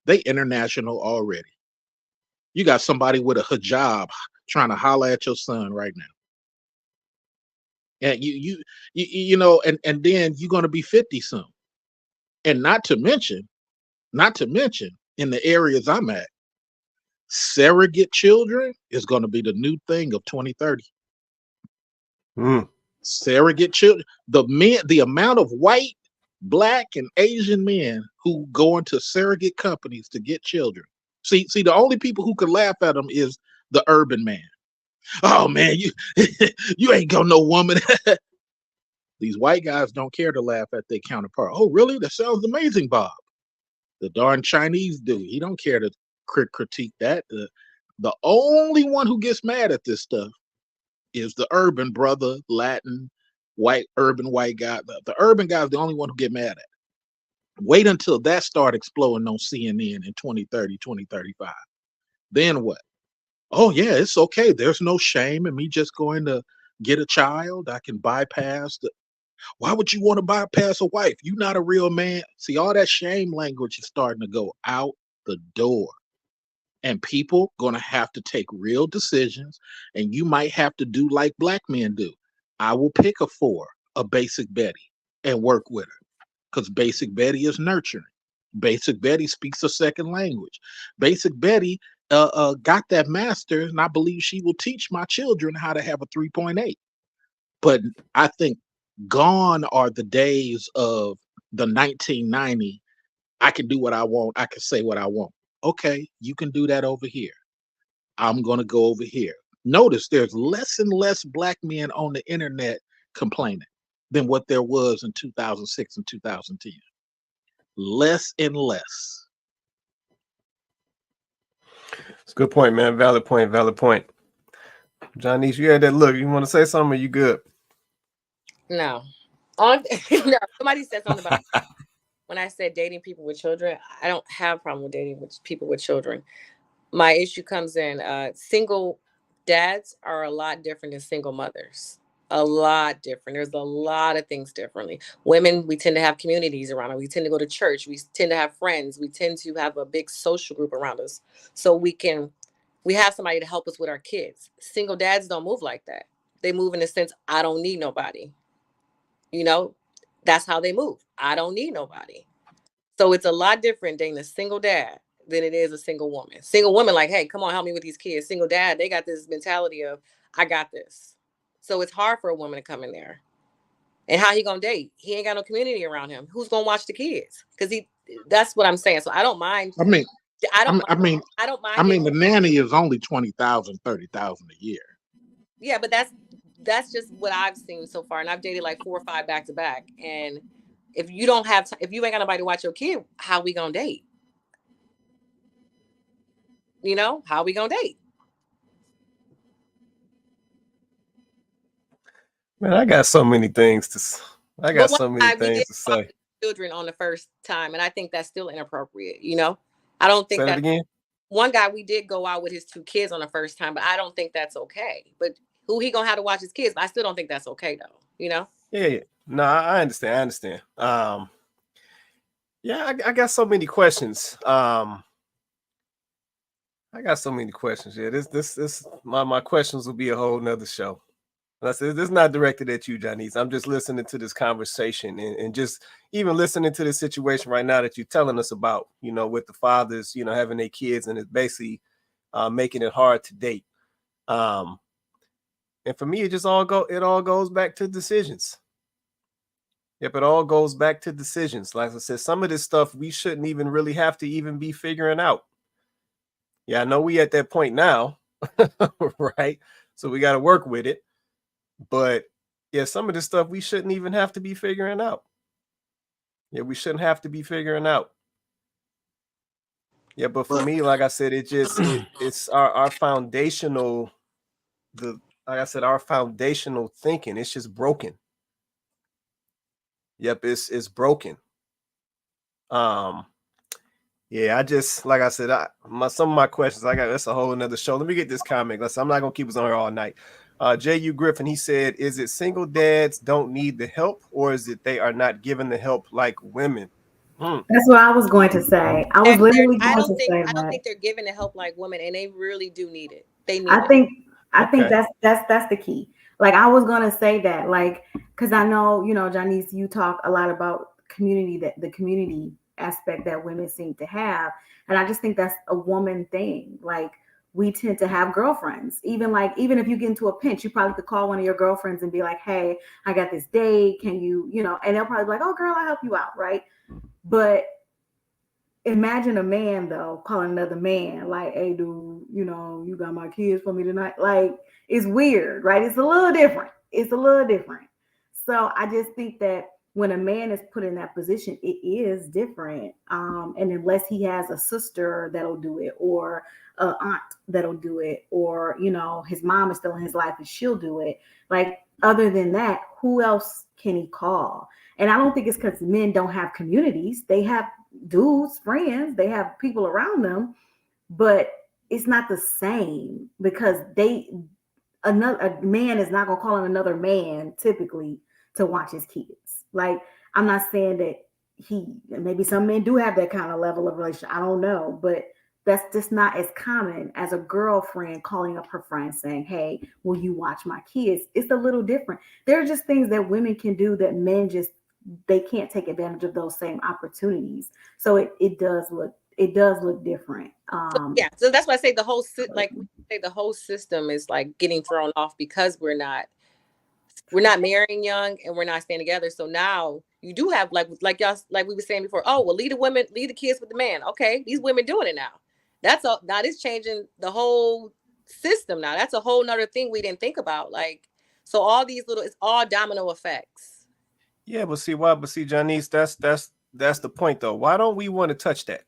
They international already. You got somebody with a hijab trying to holler at your son right now. And you know, and then you're going to be 50 soon. And not to mention in the areas I'm at, surrogate children is going to be the new thing of 2030. Surrogate children, the amount of white, black, and Asian men who go into surrogate companies to get children. See, the only people who could laugh at them is the urban man. Oh man, you ain't got no woman. These white guys don't care to laugh at their counterpart. Oh, really? That sounds amazing, Bob. The darn Chinese dude, he don't care to critique that. The only one who gets mad at this stuff is the urban brother, Latin, white, urban white guy. The urban guy is the only one who get mad at it. Wait until that start exploding on CNN in 2030, 2035. Then what? Oh, yeah, it's okay. There's no shame in me just going to get a child. I can bypass the... Why would you want to bypass a wife? You're not a real man. See, all that shame language is starting to go out the door. And people going to have to take real decisions. And you might have to do like black men do. I will pick a basic Betty, and work with her. Because basic Betty is nurturing. Basic Betty speaks a second language. Basic Betty got that master's, and I believe she will teach my children how to have a 3.8. But I think gone are the days of the 1990, I can do what I want, I can say what I want. Okay, you can do that over here. I'm going to go over here. Notice there's less and less black men on the internet complaining than what there was in 2006 and 2010. Less and less. It's a good point, man. Valid point. Johnny's, you had that look. You want to say something? Or you good? No. No. Somebody said something about when I said dating people with children. I don't have a problem with dating with people with children. My issue comes in single dads are a lot different than single mothers. A lot different. There's a lot of things differently. Women, we tend to have communities around us. We tend to go to church. We tend to have friends. We tend to have a big social group around us. So we have somebody to help us with our kids. Single dads don't move like that. They move in the sense, I don't need nobody. You know, that's how they move. I don't need nobody. So it's a lot different dating a single dad than it is a single woman. Single woman, like, hey, come on, help me with these kids. Single dad, they got this mentality of, I got this. So it's hard for a woman to come in there. And how he gonna date? He ain't got no community around him. Who's gonna watch the kids? Because that's what I'm saying. So I don't mind. I mean, I don't mind. The nanny is only 20,000, 30,000 a year. Yeah, but that's just what I've seen so far. And I've dated like 4 or 5 back to back. And if you don't have if you ain't got nobody to watch your kid, how we gonna date? You know, how we gonna date? Man, I got so many things to say. Children on the first time, and I think that's still inappropriate. You know, I don't think that. Again? One guy, we did go out with his 2 kids on the first time, but I don't think that's okay. But who he gonna have to watch his kids? But I still don't think that's okay, though. You know? Yeah. No, I understand. Yeah, I got so many questions. Yeah, this my questions will be a whole nother show. This is not directed at you, Janice. I'm just listening to this conversation and just even listening to the situation right now that you're telling us about, you know, with the fathers, you know, having their kids and it's basically making it hard to date. And for me, it all goes back to decisions. Yep, it all goes back to decisions. Like I said, some of this stuff we shouldn't even really have to even be figuring out. Yeah, I know we at that point now, right? So we got to work with it. But yeah, some of this stuff we shouldn't even have to be figuring out. Yeah, we shouldn't have to be figuring out. Yeah, but for me, like I said, it's our foundational, our foundational thinking. It's just broken. Yep, it's broken. Yeah, I just, like I said, some of my questions, that's a whole another show. Let me get this comment. I'm not gonna keep us on here all night. J.U. Griffin, he said, is it single dads don't need the help, or is it they are not given the help like women? That's what I was going to say. I was literally going to say that. I don't think they're given the help like women, and they really do need it. They need I think that's the key. Like I was gonna say that, like, because I know, you know, Janice, you talk a lot about community, that the community aspect that women seem to have, and I just think that's a woman thing. Like we tend to have girlfriends, even if you get into a pinch, you probably could call one of your girlfriends and be like, hey, I got this date, can you, you know, and they'll probably be like, oh girl, I'll help you out, right? But imagine a man though calling another man like, hey dude, you know, you got my kids for me tonight. Like it's weird, right? It's a little different. So I just think that when a man is put in that position, it is different. And unless he has a sister that'll do it, or an aunt that'll do it, or, you know, his mom is still in his life and she'll do it. Like other than that, who else can he call? And I don't think it's because men don't have communities. They have dudes, friends, they have people around them, but it's not the same because a man is not gonna call on another man typically to watch his kids. Like I'm not saying that maybe some men do have that kind of level of relationship. I don't know, but that's just not as common as a girlfriend calling up her friend saying, hey, will you watch my kids? It's a little different. There are just things that women can do that men they can't take advantage of those same opportunities. So it does look different. So that's why I say the whole system is like getting thrown off because we're not marrying young and we're not staying together. So now you do have like y'all, like we were saying before, oh well, leave the kids with the man. Okay, these women doing it now. Now it's changing the whole system now. That's a whole nother thing we didn't think about. Like, so all these it's all domino effects. Yeah, but see, Janice, that's the point though. Why don't we want to touch that?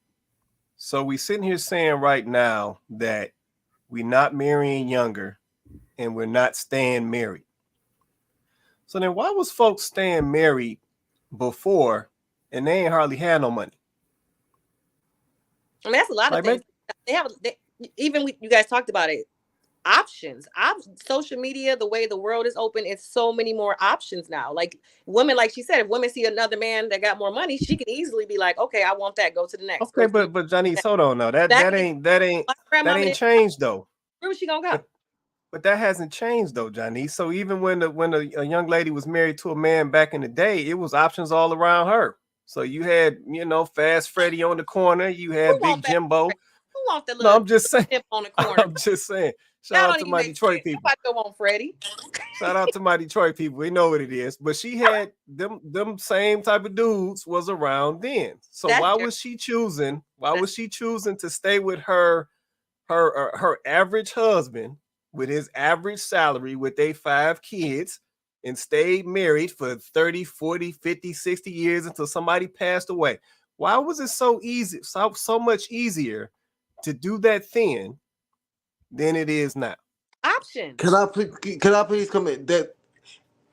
So we sitting here saying right now that we're not marrying younger, and we're not staying married. So then why was folks staying married before and they ain't hardly had no money? I mean, that's a lot of things. Even you guys talked about it. Options, social media, the way the world is open, it's so many more options now. Like women, like she said, if women see another man that got more money, she can easily be like, okay, I want that. Go to the next. Okay, but Janice, hold on, no, that ain't changed though. Where was she gonna go? But that hasn't changed though, Janice. So even when a young lady was married to a man back in the day, it was options all around her. So you had, Fast Freddy on the corner, you had Big Jimbo. Who wants the little? No, I'm just saying. On the corner. I'm just saying. Shout out to my Detroit people. Nobody go on Freddie. Shout out to my Detroit people. We know what it is. But she had them same type of dudes was around then. So why was she choosing to stay with her average husband with his average salary with their 5 kids and stayed married for 30, 40, 50, 60 years until somebody passed away? Why was it so easy, so much easier to do that then than it is now? Options. Can I please comment that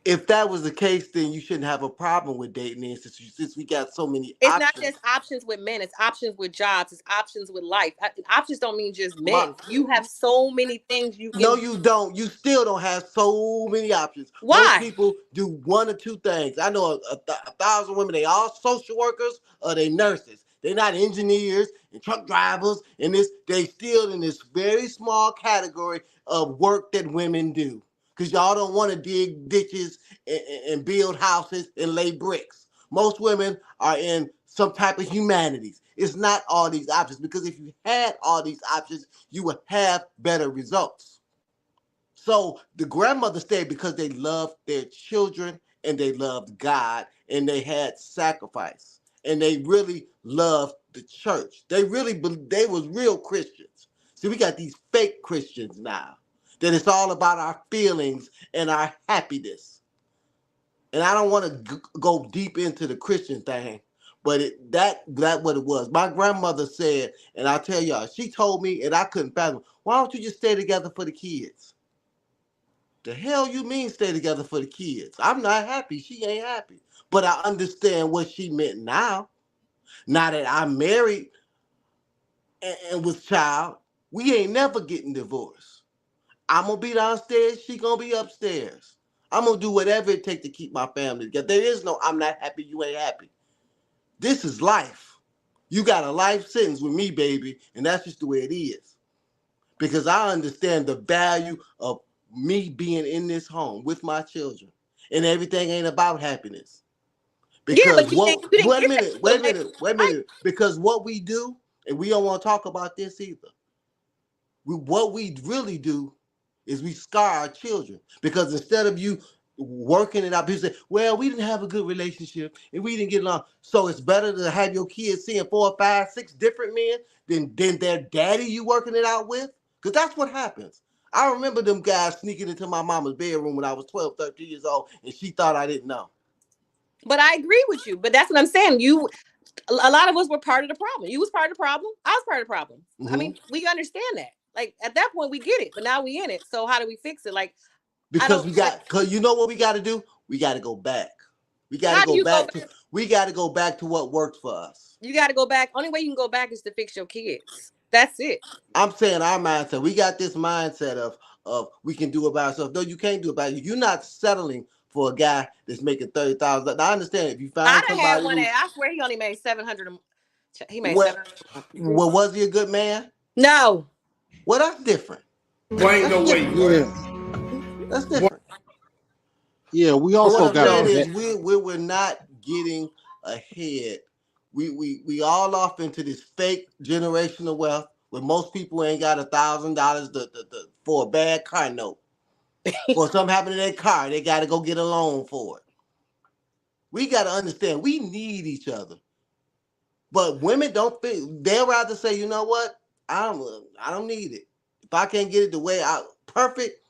if that was the case, then you shouldn't have a problem with dating in since we got so many it's options. Not just options with men, it's options with jobs, it's options with life. Options don't mean just men. You have so many things you can. No, you don't. You still don't have so many options. Why? Most people do one or two things. I know a 1,000 women, they all social workers or they nurses. They're not engineers and truck drivers and they still in this very small category of work that women do. Because y'all don't want to dig ditches and build houses and lay bricks. Most women are in some type of humanities. It's not all these options, because if you had all these options, you would have better results. So the grandmother stayed because they loved their children and they loved God and they had sacrifice and they really loved the church. They was real Christians. See, we got these fake Christians now. That it's all about our feelings and our happiness. And I don't want to go deep into the Christian thing, but that what it was. My grandmother said, and I'll tell y'all, she told me, and I couldn't fathom, why don't you just stay together for the kids? The hell you mean stay together for the kids? I'm not happy. She ain't happy. But I understand what she meant now. Now that I'm married and with child, we ain't never getting divorced. I'm going to be downstairs. She going to be upstairs. I'm going to do whatever it takes to keep my family together. There is no, I'm not happy, you ain't happy. This is life. You got a life sentence with me, baby, and that's just the way it is. Because I understand the value of me being in this home with my children. And everything ain't about happiness. Because wait a minute. Because what we do, and we don't want to talk about this either. What we really do is we scar our children, because instead of you working it out, people say, well, we didn't have a good relationship and we didn't get along. So it's better to have your kids seeing 4, 5, 6 different men than their daddy you working it out with. Because that's what happens. I remember them guys sneaking into my mama's bedroom when I was 12, 13 years old, and she thought I didn't know. But I agree with you. But that's what I'm saying. A lot of us were part of the problem. You was part of the problem. I was part of the problem. Mm-hmm. I mean, we understand that. Like at that point we get it, but now we in it. So how do we fix it? Like, because you know what we got to do? We got to go back. We got to go back to what worked for us. You got to go back. Only way you can go back is to fix your kids. That's it. I'm saying our mindset. We got this mindset of we can do it by ourselves. No, you can't do it by you. You're not settling for a guy that's making $30,000. I understand if you find somebody. I had one. I swear he only made $700. He made $700. Well, was he a good man? No. Well, that's different. Why ain't no way? Yeah. That's different. Yeah, we also got we're not getting ahead. We all off into this fake generational wealth where most people ain't got $1,000 for a bad car note. Or something happened to their car, they got to go get a loan for it. We got to understand we need each other. But women don't think, they'll rather say, you know what? I don't need it. If I can't get it the way perfect,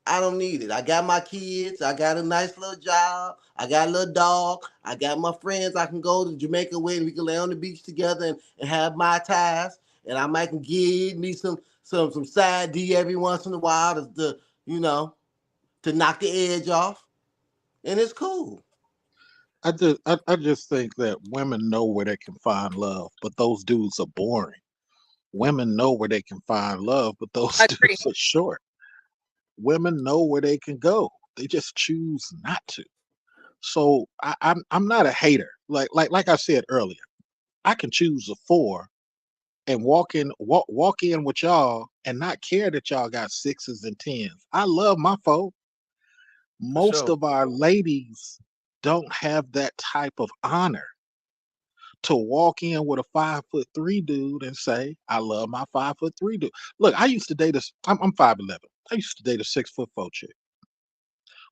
I don't need it. I got my kids. I got a nice little job. I got a little dog. I got my friends I can go to Jamaica with, and we can lay on the beach together and have Mai Tais. And I might can give me some side D every once in a while to you know, to knock the edge off, and it's cool. I just think that women know where they can find love, but those dudes are boring. Women know where they can find love, but those dudes are short. Women know where they can go. They just choose not to. So I'm not a hater. Like I said earlier, I can choose a 4 and walk in with y'all and not care that y'all got 6s and 10s. I love my 4. Most of our ladies don't have that type of honor to walk in with a 5'3" dude and say, "I love my 5'3" dude." Look, I used to date I'm 5'11". I used to date a 6'4" chick.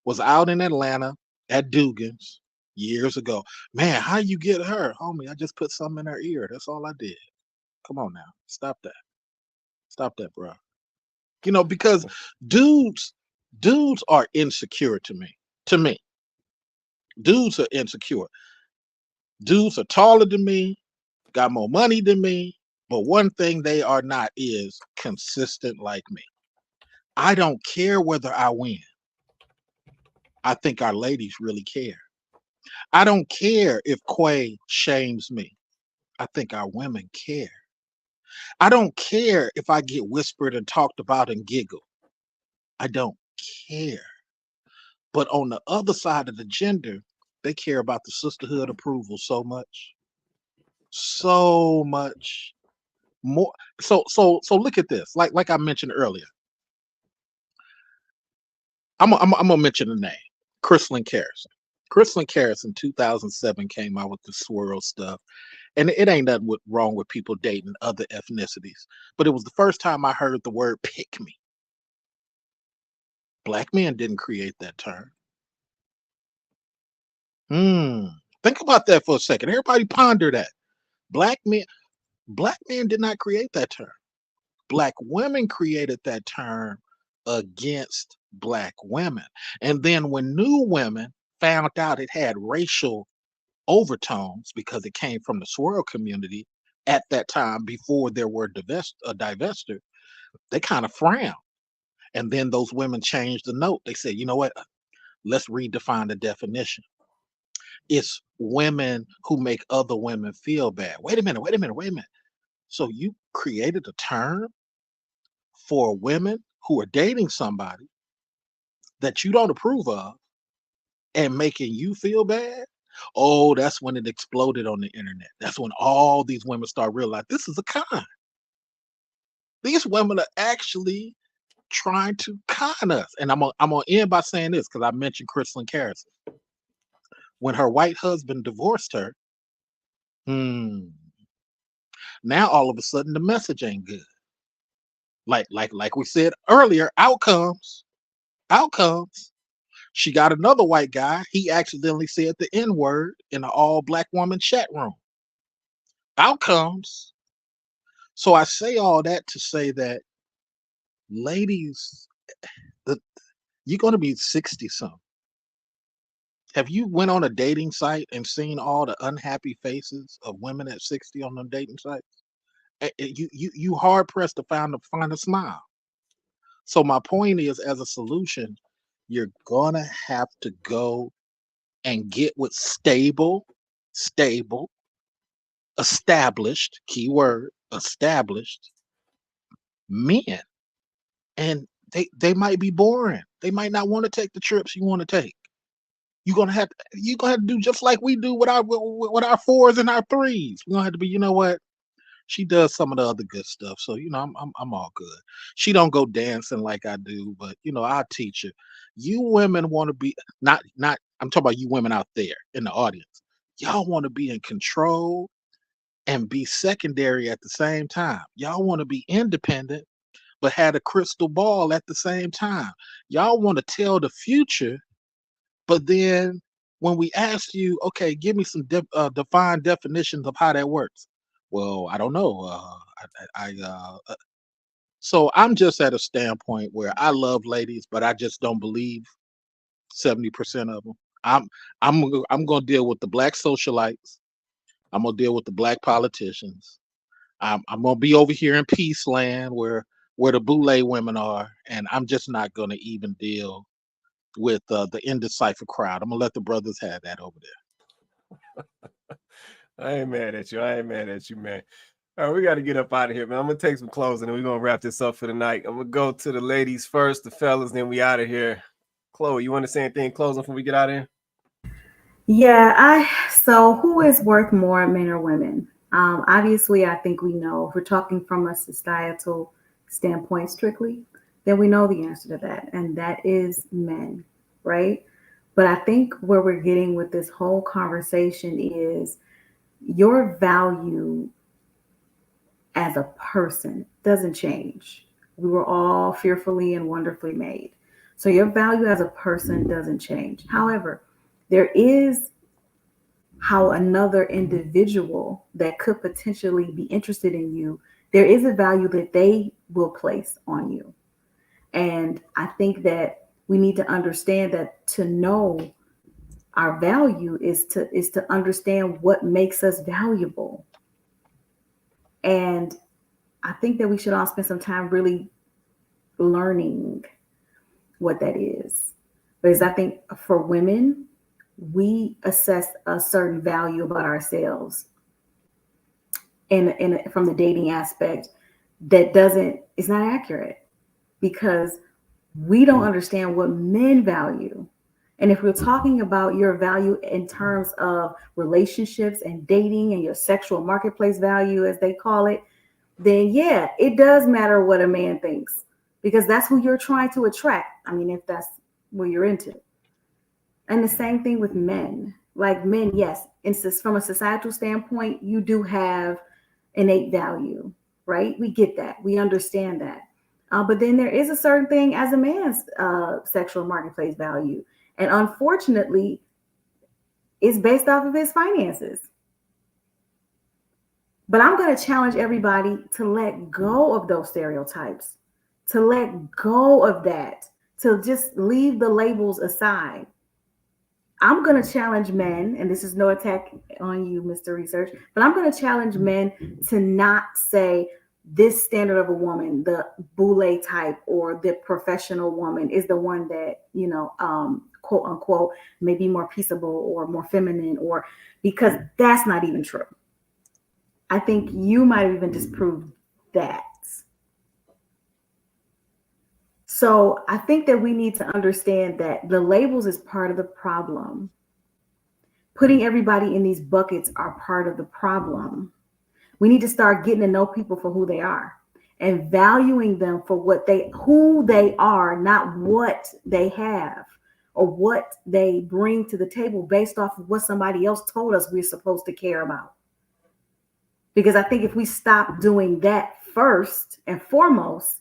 Was out in Atlanta at Dugan's years ago. Man, how you get her, homie? I just put something in her ear. That's all I did. Come on now, stop that, bro. You know, because dudes are insecure to me. To me, dudes are insecure. Dudes are taller than me, got more money than me, but one thing they are not is consistent like me. I don't care whether I win. I think our ladies really care. I don't care if Quay shames me. I think our women care. I don't care if I get whispered and talked about and giggle. I don't care. But on the other side of the gender, they care about the sisterhood approval so much. So much more. So look at this. Like I mentioned earlier. I'm gonna mention the name. Chrislyn Carrison. Chrislyn Carrison 2007 came out with the swirl stuff. And it ain't nothing wrong with people dating other ethnicities. But it was the first time I heard the word pick me. Black men didn't create that term. Think about that for a second. Everybody ponder that. Black men did not create that term. Black women created that term against black women. And then when new women found out it had racial overtones because it came from the swirl community at that time before there were divestors, they kind of frowned. And then those women changed the note. They said, you know what? Let's redefine the definition. It's women who make other women feel bad. Wait a minute. So you created a term for women who are dating somebody that you don't approve of and making you feel bad? Oh, that's when it exploded on the internet. That's when all these women start realizing this is a con. These women are actually trying to con us. And I'm gonna end by saying this because I mentioned Chrislyn Carrison. When her white husband divorced her, now all of a sudden the message ain't good. Like we said earlier, outcomes. She got another white guy. He accidentally said the N-word in an all-black woman chat room. Outcomes. So I say all that to say that, ladies, you're going to be 60-something. Have you went on a dating site and seen all the unhappy faces of women at 60 on them dating sites? You hard pressed to find a smile. So my point is, as a solution, you're gonna have to go and get with stable, established, keyword, established men. And they might be boring. They might not want to take the trips you want to take. You're gonna have to do just like we do with our 4s and our 3s. We're gonna have to be, you know what? She does some of the other good stuff, so I'm all good. She don't go dancing like I do, but I'll teach her. You women want to be not. I'm talking about you women out there in the audience. Y'all want to be in control and be secondary at the same time. Y'all want to be independent, but had a crystal ball at the same time. Y'all want to tell the future, but then when we ask you, okay, give me some defined definitions of how that works. Well, I don't know. So I'm just at a standpoint where I love ladies, but I just don't believe 70% of them. I'm gonna deal with the black socialites. I'm gonna deal with the black politicians. I'm gonna be over here in peace land where where the boule women are, and I'm just not going to even deal with the indecipher crowd. I'm gonna let the brothers have that over there. I ain't mad at you. I ain't mad at you, man. All right, we got to get up out of here, man. I'm gonna take some closing, and we're gonna wrap this up for the night. I'm gonna go to the ladies first, the fellas, then we out of here. Chloe, you want to say anything closing before we get out of here? Yeah, so who is worth more, men or women? Obviously, I think we know. If we're talking from a societal standpoint strictly, then we know the answer to that, and that is men, right? But I think where we're getting with this whole conversation is your value as a person doesn't change. We were all fearfully and wonderfully made. So your value as a person doesn't change. However, there is how another individual that could potentially be interested in you, there is a value that they will place on you. And I think that we need to understand that to know our value is to understand what makes us valuable. And I think that we should all spend some time really learning what that is. Because I think for women, we assess a certain value about ourselves in from the dating aspect that is not accurate, because we don't understand what men value. And if we're talking about your value in terms of relationships and dating and your sexual marketplace value, as they call it, then yeah, it does matter what a man thinks, because that's who you're trying to attract. I mean, if that's what you're into. And the same thing with men. Like men, yes, from a societal standpoint, you do have innate value, right? We get that. We understand that. But then there is a certain thing as a man's sexual marketplace value. And unfortunately, it's based off of his finances. But I'm going to challenge everybody to let go of those stereotypes, to let go of that, to just leave the labels aside. I'm going to challenge men, and this is no attack on you, Mr. Research, but I'm going to challenge men to not say this standard of a woman, the boule type or the professional woman, is the one that, quote unquote, may be more peaceable or more feminine, or because that's not even true. I think you might have even disproved that. So I think that we need to understand that the labels is part of the problem. Putting everybody in these buckets are part of the problem. We need to start getting to know people for who they are and valuing them for who they are, not what they have or what they bring to the table based off of what somebody else told us we're supposed to care about. Because I think if we stop doing that first and foremost,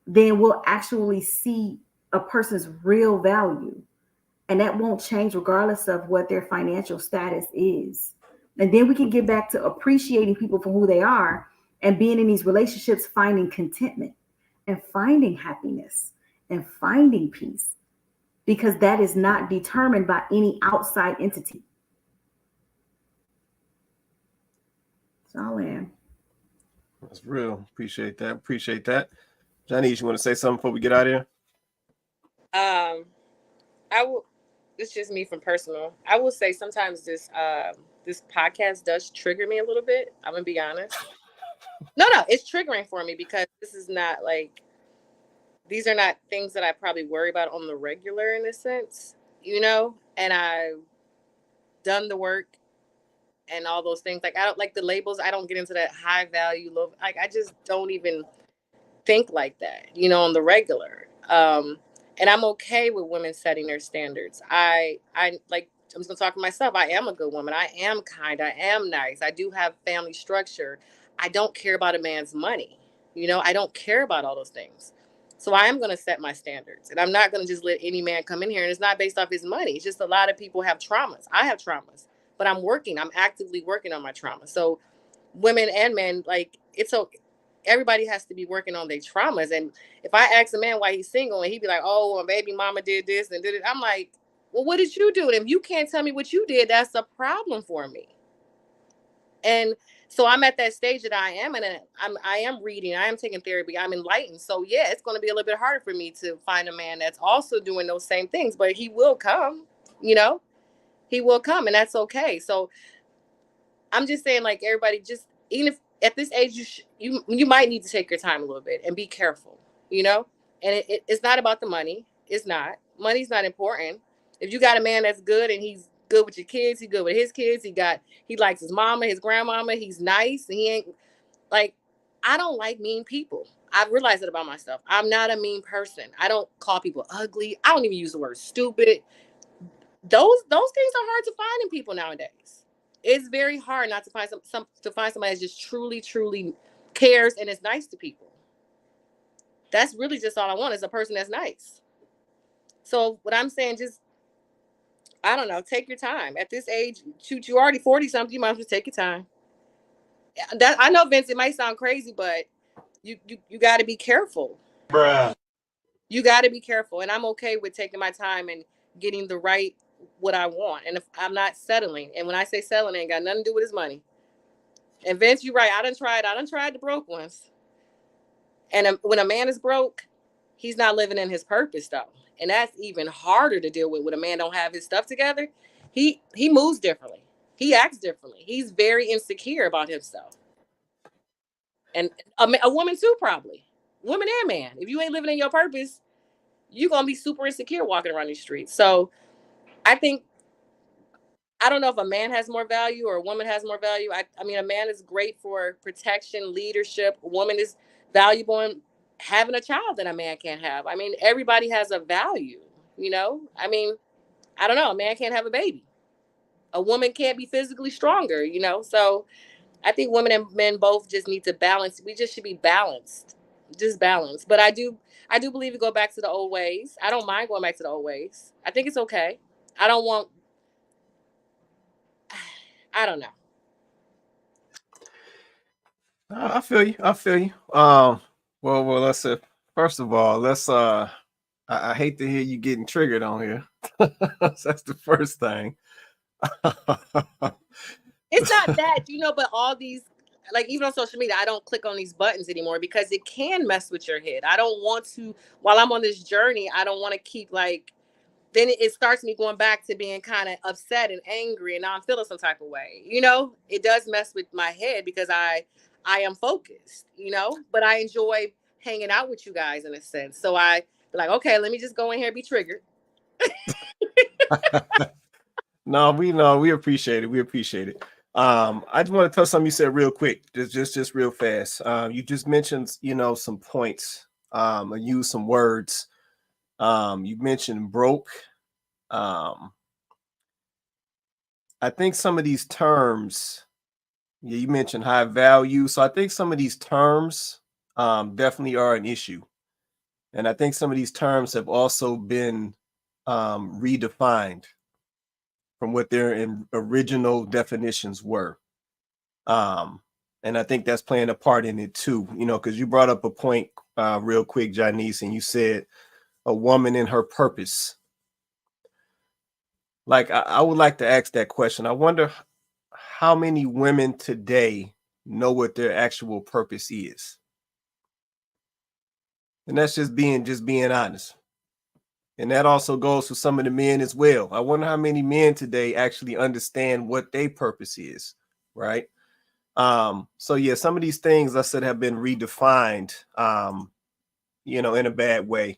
then we'll actually see a person's real value. And that won't change regardless of what their financial status is. And then we can get back to appreciating people for who they are and being in these relationships, finding contentment and finding happiness and finding peace, because that is not determined by any outside entity. That's all I am. That's real. Appreciate that. Johnny, you want to say something before we get out of here? I will. It's just me from personal. I will say sometimes this podcast does trigger me a little bit. I'm gonna be honest. No, it's triggering for me because this is not these are not things that I probably worry about on the regular in a sense, and I've done the work and all those things. Like, I don't like the labels. I don't get into that high value, low. Like, I just don't even think like that, on the regular. And I'm okay with women setting their standards. I like, I'm just gonna talk to myself. I am a good woman. I am kind. I am nice. I do have family structure. I don't care about a man's money. I don't care about all those things. So I am going to set my standards, and I'm not going to just let any man come in here. And it's not based off his money. It's just a lot of people have traumas. I have traumas, but I'm actively working on my trauma. So women and men, like, it's okay. Everybody has to be working on their traumas. And if I ask a man why he's single and he'd be like, oh, well, baby mama did this and did it, I'm like, well, what did you do? And if you can't tell me what you did, that's a problem for me. And So I'm at that stage that I am, and I am reading, I am taking therapy, I'm enlightened. So yeah, it's going to be a little bit harder for me to find a man that's also doing those same things, but he will come, you know, he will come, and that's okay. So I'm just saying, like, everybody, just even if at this age you might need to take your time a little bit and be careful, you know. And it's not about the money. It's not. Money's not important. If you got a man that's good and he's good with your kids, he's good with his kids. He likes his mama, his grandmama. He's nice, and he ain't like. I don't like mean people. I've realized it about myself. I'm not a mean person. I don't call people ugly. I don't even use the word stupid. Those things are hard to find in people nowadays. It's very hard not to find somebody that just truly cares and is nice to people. That's really just all I want, is a person that's nice. So what I'm saying, just, I don't know, take your time. At this age, shoot, you're already 40 something, you might as well take your time. That, I know, Vince, it might sound crazy, but you got to be careful. Bruh. You got to be careful, and I'm okay with taking my time and getting the right what I want. And if I'm not settling, and when I say settling, it ain't got nothing to do with his money. And Vince, you're right. I done tried the broke ones. And when a man is broke, he's not living in his purpose, though. And that's even harder to deal with when a man don't have his stuff together. He moves differently. He acts differently. He's very insecure about himself. And a woman too, probably. Woman and man. If you ain't living in your purpose, you're going to be super insecure walking around these streets. So I think, I don't know if a man has more value or a woman has more value. I mean, a man is great for protection, leadership. A woman is valuable in having a child that a man can't have. I mean, everybody has a value, you know? I mean, I don't know. A man can't have a baby. A woman can't be physically stronger, you know? So I think women and men both just need to balance. We just should be balanced, just balanced. But I do believe we go back to the old ways. I don't mind going back to the old ways. I think it's okay. I don't know. I feel you. Well, let's say, first of all, I hate to hear you getting triggered on here. That's the first thing. It's not that, you know, but all these, like, even on social media, I don't click on these buttons anymore because it can mess with your head. I don't want to, while I'm on this journey, I don't want to keep, like, then it starts me going back to being kind of upset and angry, and now I'm feeling some type of way. You know, it does mess with my head because I am focused, you know, but I enjoy hanging out with you guys in a sense. So I be like, okay, let me just go in here and be triggered. No, we appreciate it. We appreciate it. I just want to touch something you said real quick, just real fast. You just mentioned, you know, some points, or use some words. You mentioned broke. I think some of these terms, yeah, you mentioned high value. So I think some of these terms definitely are an issue. And I think some of these terms have also been redefined from what their original definitions were. And I think that's playing a part in it too, you know, because you brought up a point real quick, Janice, and you said a woman in her purpose. Like, I would like to ask that question. I wonder how many women today know what their actual purpose is. And that's just being honest. And that also goes for some of the men as well. I wonder how many men today actually understand what their purpose is, right? So yeah, some of these things I said have been redefined, you know, in a bad way.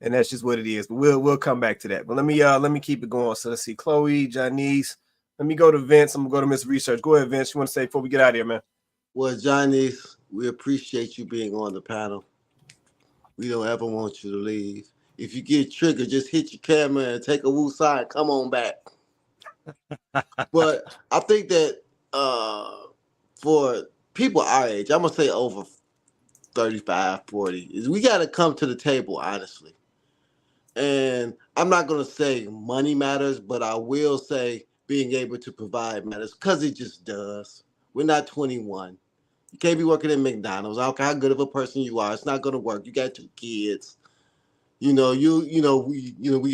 And that's just what it is. But we'll come back to that. But let me keep it going. So let's see, Chloe, Janice. Let me go to Vince. I'm gonna go to Miss Research. Go ahead, Vince. You want to say before we get out of here, man? Well, Janice, we appreciate you being on the panel. We don't ever want you to leave. If you get triggered, just hit your camera and take a woo side. Come on back. But I think that for people our age, I'm gonna say over 35, 40, is we got to come to the table honestly. And I'm not going to say money matters, but I will say being able to provide matters because it just does. We're not 21. You can't be working at McDonald's. I don't care how good of a person you are. It's not going to work. You got 2 kids. We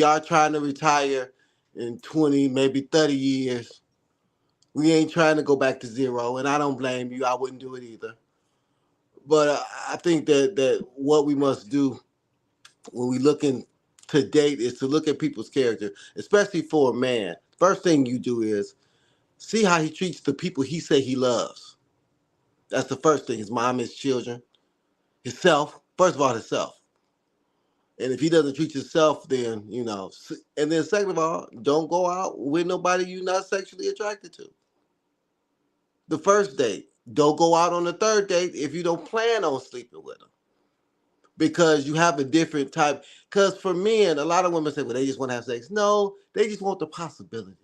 are trying to retire in 20, maybe 30 years. We ain't trying to go back to zero, and I don't blame you. I wouldn't do it either. But I think that what we must do when we looking to date is to look at people's character, especially for a man. First thing you do is see how he treats the people he say he loves. That's the first thing. His mom, his children, himself. First of all, himself. And if he doesn't treat himself, then, and then second of all, don't go out with nobody you're not sexually attracted to. The first date. Don't go out on the third date if you don't plan on sleeping with them. Because you have a different type. Because for men, a lot of women say, well, they just want to have sex. No, they just want the possibility.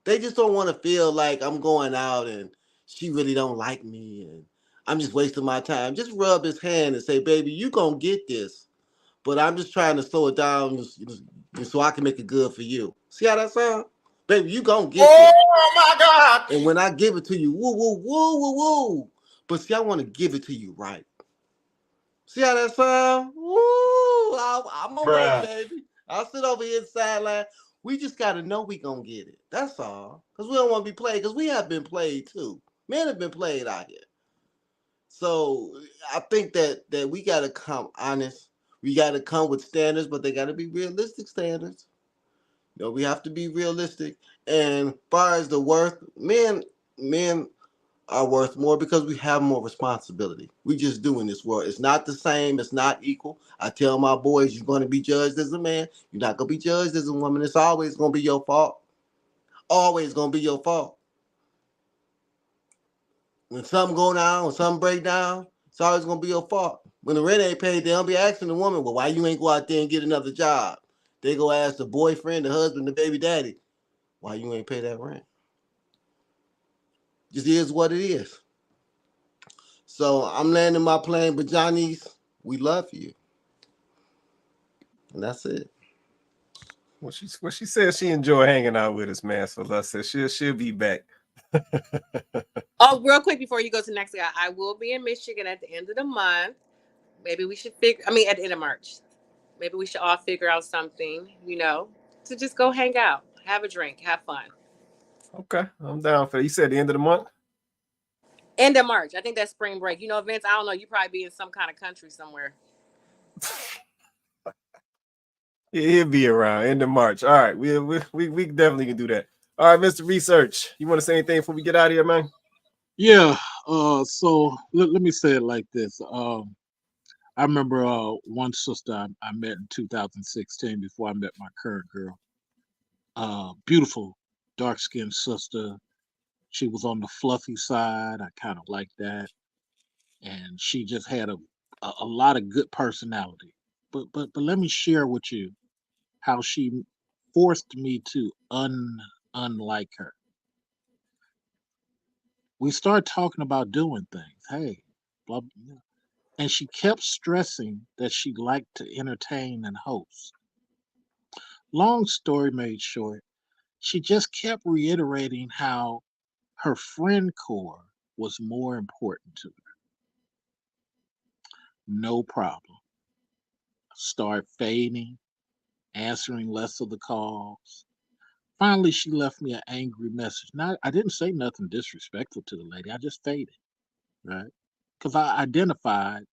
They just don't want to feel like I'm going out and she really don't like me and I'm just wasting my time. Just rub his hand and say, baby, you going to get this. But I'm just trying to slow it down so I can make it good for you. See how that sounds? Baby, you going to get this. Oh, my God. And when I give it to you, woo, woo, woo, woo, woo. But see, I want to give it to you right. See how that sound? Woo! I'm gonna wait, baby. I'll sit over here sideline. We just gotta know we gonna get it. That's all. Cause we don't want to be played. Cause we have been played too. Men have been played out here. So I think that we gotta come honest. We gotta come with standards, but they gotta be realistic standards. We have to be realistic. And as far as the worth, men are worth more because we have more responsibility. We just do in this world. It's not the same. It's not equal. I tell my boys, you're going to be judged as a man. You're not going to be judged as a woman. It's always going to be your fault. Always going to be your fault. When something go down, when something break down, it's always going to be your fault. When the rent ain't paid, they don't be asking the woman, well, why you ain't go out there and get another job? They go ask the boyfriend, the husband, the baby daddy, why you ain't pay that rent? Just is what it is. So I'm landing my plane, but Johnny's, we love you. And that's it. Well, she said she enjoyed hanging out with us, man. So let's say she'll be back. Oh, real quick before you go to the next guy, I will be in Michigan at the end of the month. Maybe we should at the end of March. Maybe we should all figure out something, to just go hang out, have a drink, have fun. Okay, I'm down for it. You said the end of the month? End of March. I think that's spring break. Vince, I don't know. You probably be in some kind of country somewhere. Yeah, he'll be around end of March. All right, we definitely can do that. All right, Mr. Research, you want to say anything before we get out of here, man? Yeah. So let me say it like this. I remember one sister I met in 2016 before I met my current girl. Beautiful, dark-skinned sister. She was on the fluffy side. I kind of liked that, and she just had a lot of good personality. But let me share with you how she forced me to unlike her. We started talking about doing things. Hey, blah, blah. And she kept stressing that she liked to entertain and host. Long story made short, she just kept reiterating how her friend core was more important to her. No problem. Start fading, answering less of the calls. Finally, she left me an angry message. Now, I didn't say nothing disrespectful to the lady. I just faded, right? Because I identified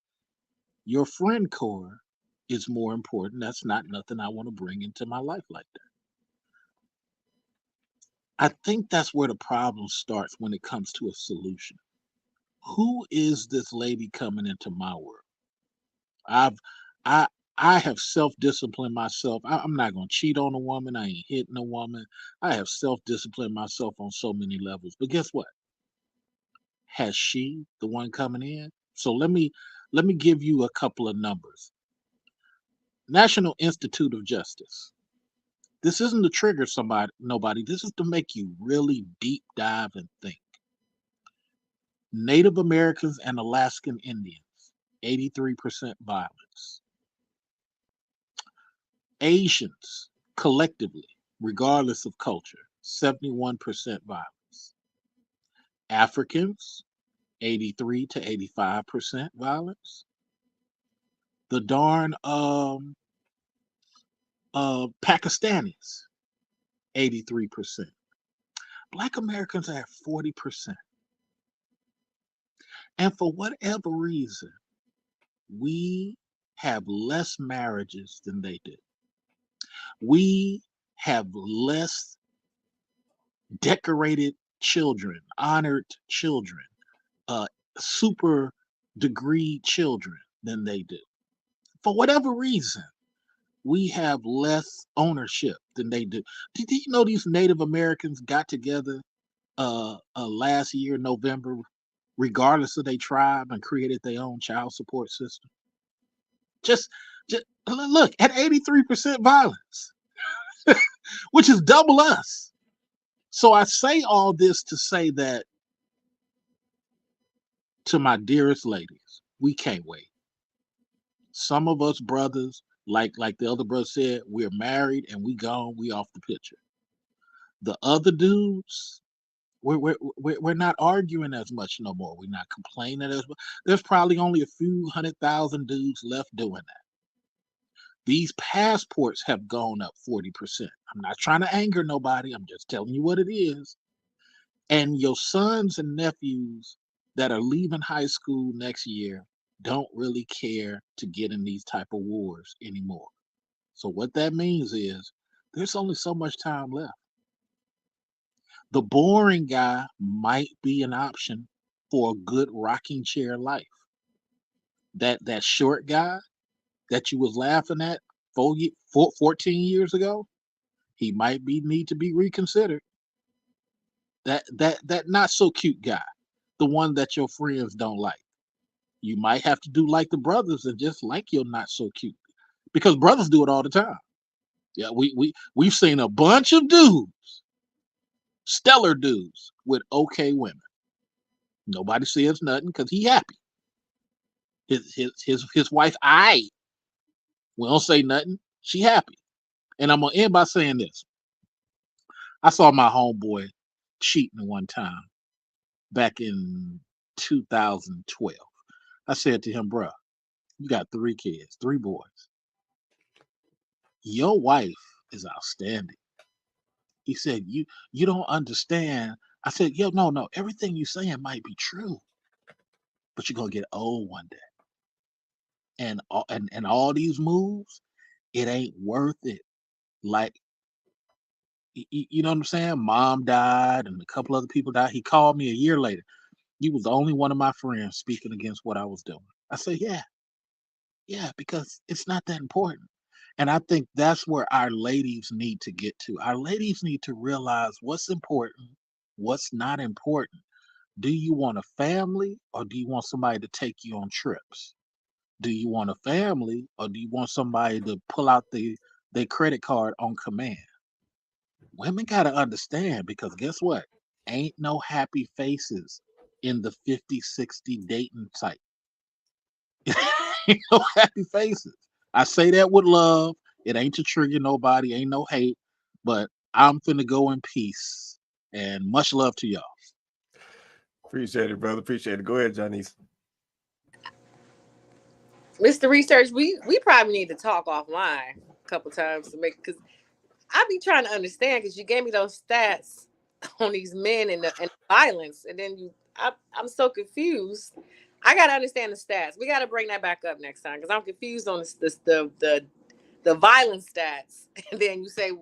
your friend core is more important. That's not nothing I want to bring into my life like that. I think that's where the problem starts when it comes to a solution. Who is this lady coming into my world? I've I I have self-disciplined myself. I'm not gonna cheat on a woman. I ain't hitting a woman. I have self-disciplined myself on so many levels. But guess what? Has she the one coming in? So let me give you a couple of numbers. National Institute of Justice. This isn't to trigger nobody. This is to make you really deep dive and think. Native Americans and Alaskan Indians, 83% violence. Asians, collectively, regardless of culture, 71% violence. Africans, 83 to 85% violence. The darn Pakistanis, 83%. Black Americans are at 40%. And for whatever reason, we have less marriages than they do. We have less decorated children, honored children, super degree children than they do. For whatever reason, we have less ownership than they do. Did you know these Native Americans got together last year, November, regardless of their tribe, and created their own child support system? Just look at 83% violence, which is double us. So I say all this to say that to my dearest ladies, we can't wait. Some of us brothers, like the other brother said, we're married and we gone, we off the picture. The other dudes, we're not arguing as much no more. We're not complaining as much. There's probably only a few 100,000 dudes left doing that. These passports have gone up 40%. I'm not trying to anger nobody. I'm just telling you what it is. And your sons and nephews that are leaving high school next year don't really care to get in these type of wars anymore. So what that means is there's only so much time left. The boring guy might be an option for a good rocking chair life. That short guy that you was laughing at 14 years ago, he might need to be reconsidered. That not so cute guy, the one that your friends don't like. You might have to do like the brothers and just like your not so cute, because brothers do it all the time. Yeah, we've seen a bunch of dudes, stellar dudes with okay women. Nobody says nothing because he happy. His wife, we don't say nothing. She happy. And I'm gonna end by saying this. I saw my homeboy cheating one time back in 2012. I said to him, bruh, you got 3 kids, 3 boys. Your wife is outstanding. He said, you don't understand. I said, yo, no, everything you're saying might be true, but you're gonna get old one day. And all these moves, it ain't worth it. Like, you know what I'm saying? Mom died and a couple other people died. He called me a year later. You was the only one of my friends speaking against what I was doing. I said, yeah, because it's not that important. And I think that's where our ladies need to get to. Our ladies need to realize what's important, what's not important. Do you want a family, or do you want somebody to take you on trips? Do you want a family, or do you want somebody to pull out their credit card on command? Women got to understand, because guess what? Ain't no happy faces in the 50, 60 dating site. Ain't no happy faces. I say that with love. It ain't to trigger nobody. Ain't no hate. But I'm finna go in peace. And much love to y'all. Appreciate it, brother. Appreciate it. Go ahead, Janice. Mr. Research, we probably need to talk offline a couple times to make, because I be trying to understand, because you gave me those stats on these men and the violence, and then I'm so confused. I gotta understand the stats. We gotta bring that back up next time, because I'm confused on the violence stats. And then you say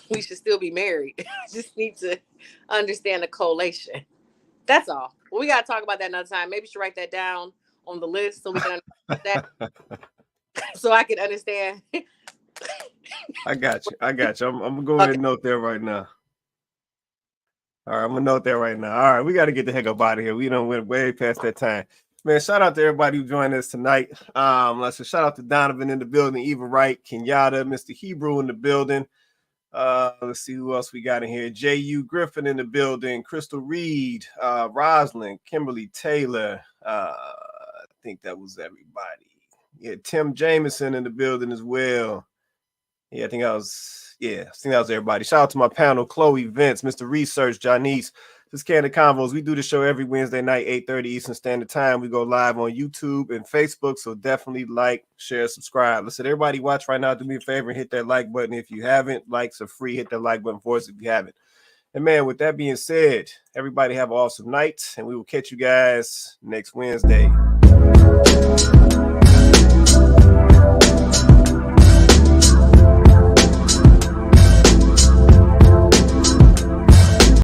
we should still be married. I just need to understand the collation. That's all. Well, we gotta talk about that another time. Maybe you should write that down on the list so we can understand that. So I can understand. I got you. I'm gonna go ahead and note that right now. All right, I'm gonna note that right now. All right, we got to get the heck up out of here. We done went way past that time. Man, shout out to everybody who joined us tonight. Let's say shout out to Donovan in the building, Eva Wright, Kenyatta, Mr. Hebrew in the building. Let's see who else we got in here. J.U. Griffin in the building, Crystal Reed, Rosalind, Kimberly Taylor. I think that was everybody. Yeah, Tim Jameson in the building as well. Yeah, I think that was everybody. Shout out to my panel, Chloe, Vince, Mr. Research, Janice. This is Kandid Konvos. We do the show every Wednesday night, 8:30 Eastern Standard Time. We go live on YouTube and Facebook, so definitely like, share, subscribe. Listen, everybody watch right now, do me a favor and hit that like button if you haven't. Likes are free. Hit that like button for us if you haven't. And man, with that being said, everybody have an awesome night, and we will catch you guys next Wednesday.